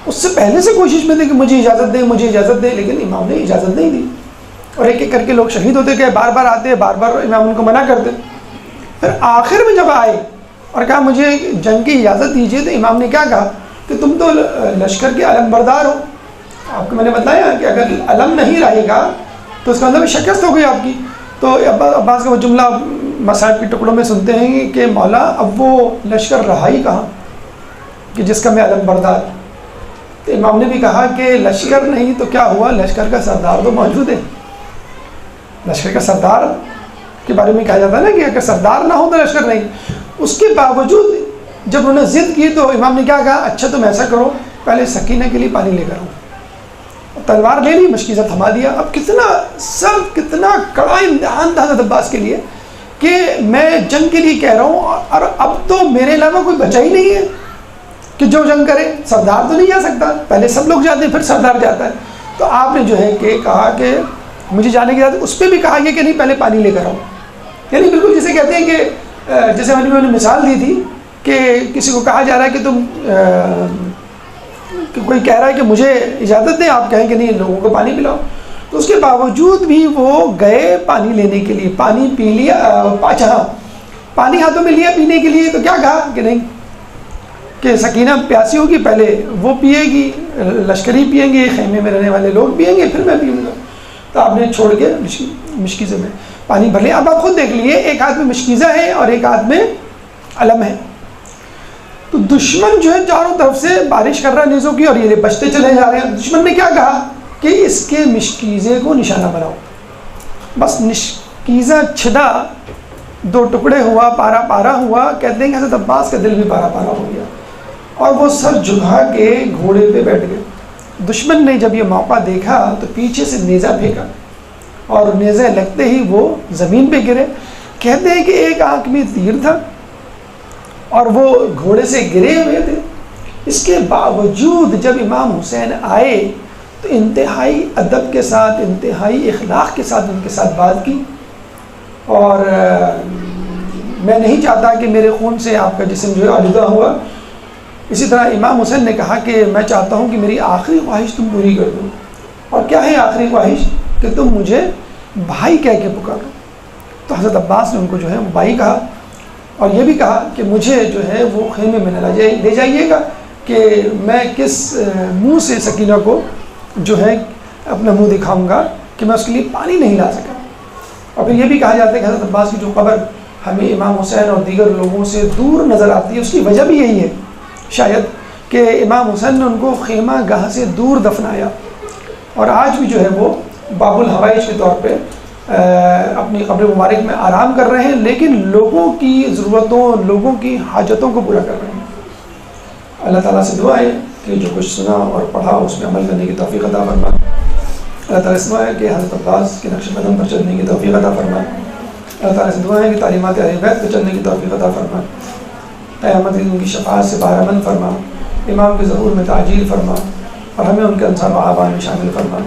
اس سے پہلے سے کوشش میں تھے کہ مجھے اجازت دیں مجھے اجازت دیں، لیکن امام نے اجازت نہیں دی، اور ایک ایک کر کے لوگ شہید ہوتے گئے، بار بار آتے، بار بار امام ان کو منع کرتے۔ پھر آخر میں جب آئے اور کہا مجھے جنگ کی اجازت دیجیے، تو امام نے کیا کہا کہ تم تو لشکر کے علم بردار ہو، آپ کو میں نے بتایا کہ اگر علم نہیں رہے گا تو اس کا مطلب شکست ہو گئی آپ کی۔ تو عباس کا وہ جملہ مصائب کے ٹکڑوں میں سنتے ہیں کہ مولا اب وہ لشکر رہا ہی کہاں کہ جس کا میں علم بردار۔ تو امام نے بھی کہا کہ لشکر نہیں تو کیا ہوا، لشکر کا سردار تو موجود ہے۔ لشکر کا سردار کے بارے میں کہا جاتا ہے نا کہ اگر سردار نہ ہو تو لشکر نہیں۔ اس کے باوجود جب انہوں نے ضد کی تو امام نے کیا کہا، اچھا تم ایسا کرو، پہلے سکینہ کے لیے پانی لے کر آؤ۔ تلوار لے لی، مشکیزہ تھما دیا۔ اب کتنا سخت کتنا کڑا امتحان تھا حضرت عباس کے لیے کہ میں جنگ کے لیے کہہ رہا ہوں اور اب تو میرے علاوہ کوئی بچا ہی نہیں ہے کہ جو جنگ کرے، سردار تو نہیں جا سکتا، پہلے سب لوگ جاتے ہیں پھر سردار جاتا ہے۔ تو آپ نے جو ہے کہ کہا کہ مجھے جانے کی اجازت، اس پہ بھی کہا گیا کہ نہیں پہلے پانی لے کر آؤ، یعنی بالکل جسے کہتے ہیں کہ جیسے میں نے مثال دی تھی کہ کسی کو کہا جا رہا ہے کہ تم کہ کوئی کہہ رہا ہے کہ مجھے اجازت دیں، آپ کہیں کہ نہیں لوگوں کو پانی پلاؤ، تو اس کے باوجود بھی وہ گئے پانی لینے کے لیے، پانی پی لیا، اچھا پانی ہاتھوں میں لیا پینے کے لیے، تو کیا کہا کہ نہیں کہ سکینہ پیاسی ہوگی، پہلے وہ پیے گی، لشکری پئیں گے، خیمے میں رہنے والے لوگ پئیں گے، پھر میں پیوں گا۔ تو آپ نے چھوڑ کے مشکیزے میں پانی بھر لیا۔ اب آپ خود دیکھ لیے، ایک ہاتھ میں مشکیزہ ہے اور ایک ہاتھ میں علم ہے، تو دشمن جو ہے چاروں طرف سے بارش کر رہا ہے نیزوں کی اور یہ بچتے چلے جا رہے ہیں۔ دشمن نے کیا کہا کہ اس کے مشکیزے کو نشانہ بناؤ، بس مشکیزہ چھدا، دو ٹکڑے ہوا، پارا پارا ہوا، کہتے ہیں کہ حضرت عباس کا دل بھی پارا پارا ہو گیا اور وہ سر جھکا کے گھوڑے پہ بیٹھ گئے۔ دشمن نے جب یہ موقع دیکھا تو پیچھے سے نیزہ پھینکا اور نیزہ لگتے ہی وہ زمین پہ گرے۔ کہتے ہیں کہ ایک آنکھ میں تیر تھا اور وہ گھوڑے سے گرے ہوئے تھے۔ اس کے باوجود جب امام حسین آئے تو انتہائی ادب کے ساتھ، انتہائی اخلاق کے ساتھ ان کے ساتھ بات کی، اور میں نہیں چاہتا کہ میرے خون سے آپ کا جسم جو ہے آلودہ ہوا۔ اسی طرح امام حسین نے کہا کہ میں چاہتا ہوں کہ میری آخری خواہش تم پوری کر دو، اور کیا ہے آخری خواہش کہ تم مجھے بھائی کہہ کے پکارو۔ تو حضرت عباس نے ان کو جو ہے بھائی کہا، اور یہ بھی کہا کہ مجھے جو ہے وہ خیمے میں نہ لے جائیے گا کہ میں کس منہ سے سکینہ کو جو ہے اپنا منہ دکھاؤں گا کہ میں اس کے لیے پانی نہیں لا سکا۔ اور پھر یہ بھی کہا جاتا ہے کہ حضرت عباس کی جو قبر ہمیں امام حسین اور دیگر لوگوں سے دور نظر آتی ہے، اس کی وجہ بھی یہی ہے شاید کہ امام حسین نے ان کو خیمہ گاہ سے دور دفنایا، اور آج بھی جو ہے وہ باب الحوائج کے طور پہ اپنی قبر مبارک میں آرام کر رہے ہیں، لیکن لوگوں کی ضرورتوں، لوگوں کی حاجتوں کو پورا کر رہے ہیں۔ اللہ تعالیٰ سے دعا ہے کہ جو کچھ سنا اور پڑھا اس میں عمل کرنے کی توفیق عطا فرما۔ اللہ تعالیٰ سے دعا ہے کہ حضرت عباس کے نقش قدم پر چلنے کی توفیق عطا فرما۔ اللہ تعالیٰ سے دعا ہے کہ تعلیمات اہل بیت پہ چلنے کی توفیق عطا فرما۔ قیامت کے دن کی شفاعت سے بہرمند فرما، امام کے ظہور میں تعجیل فرما، اور ہمیں ان کے انصار و اعوان میں شامل فرما۔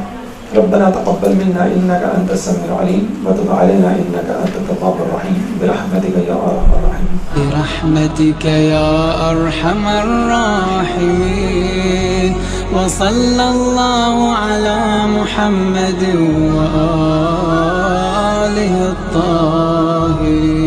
ربنا تقبل منا انك انت السميع العليم وتب علينا انك انت التواب الرحيم برحمتك يا ارحم الراحمين برحمتك يا ارحم الراحمين وصلى الله على محمد وآله الطاهرين.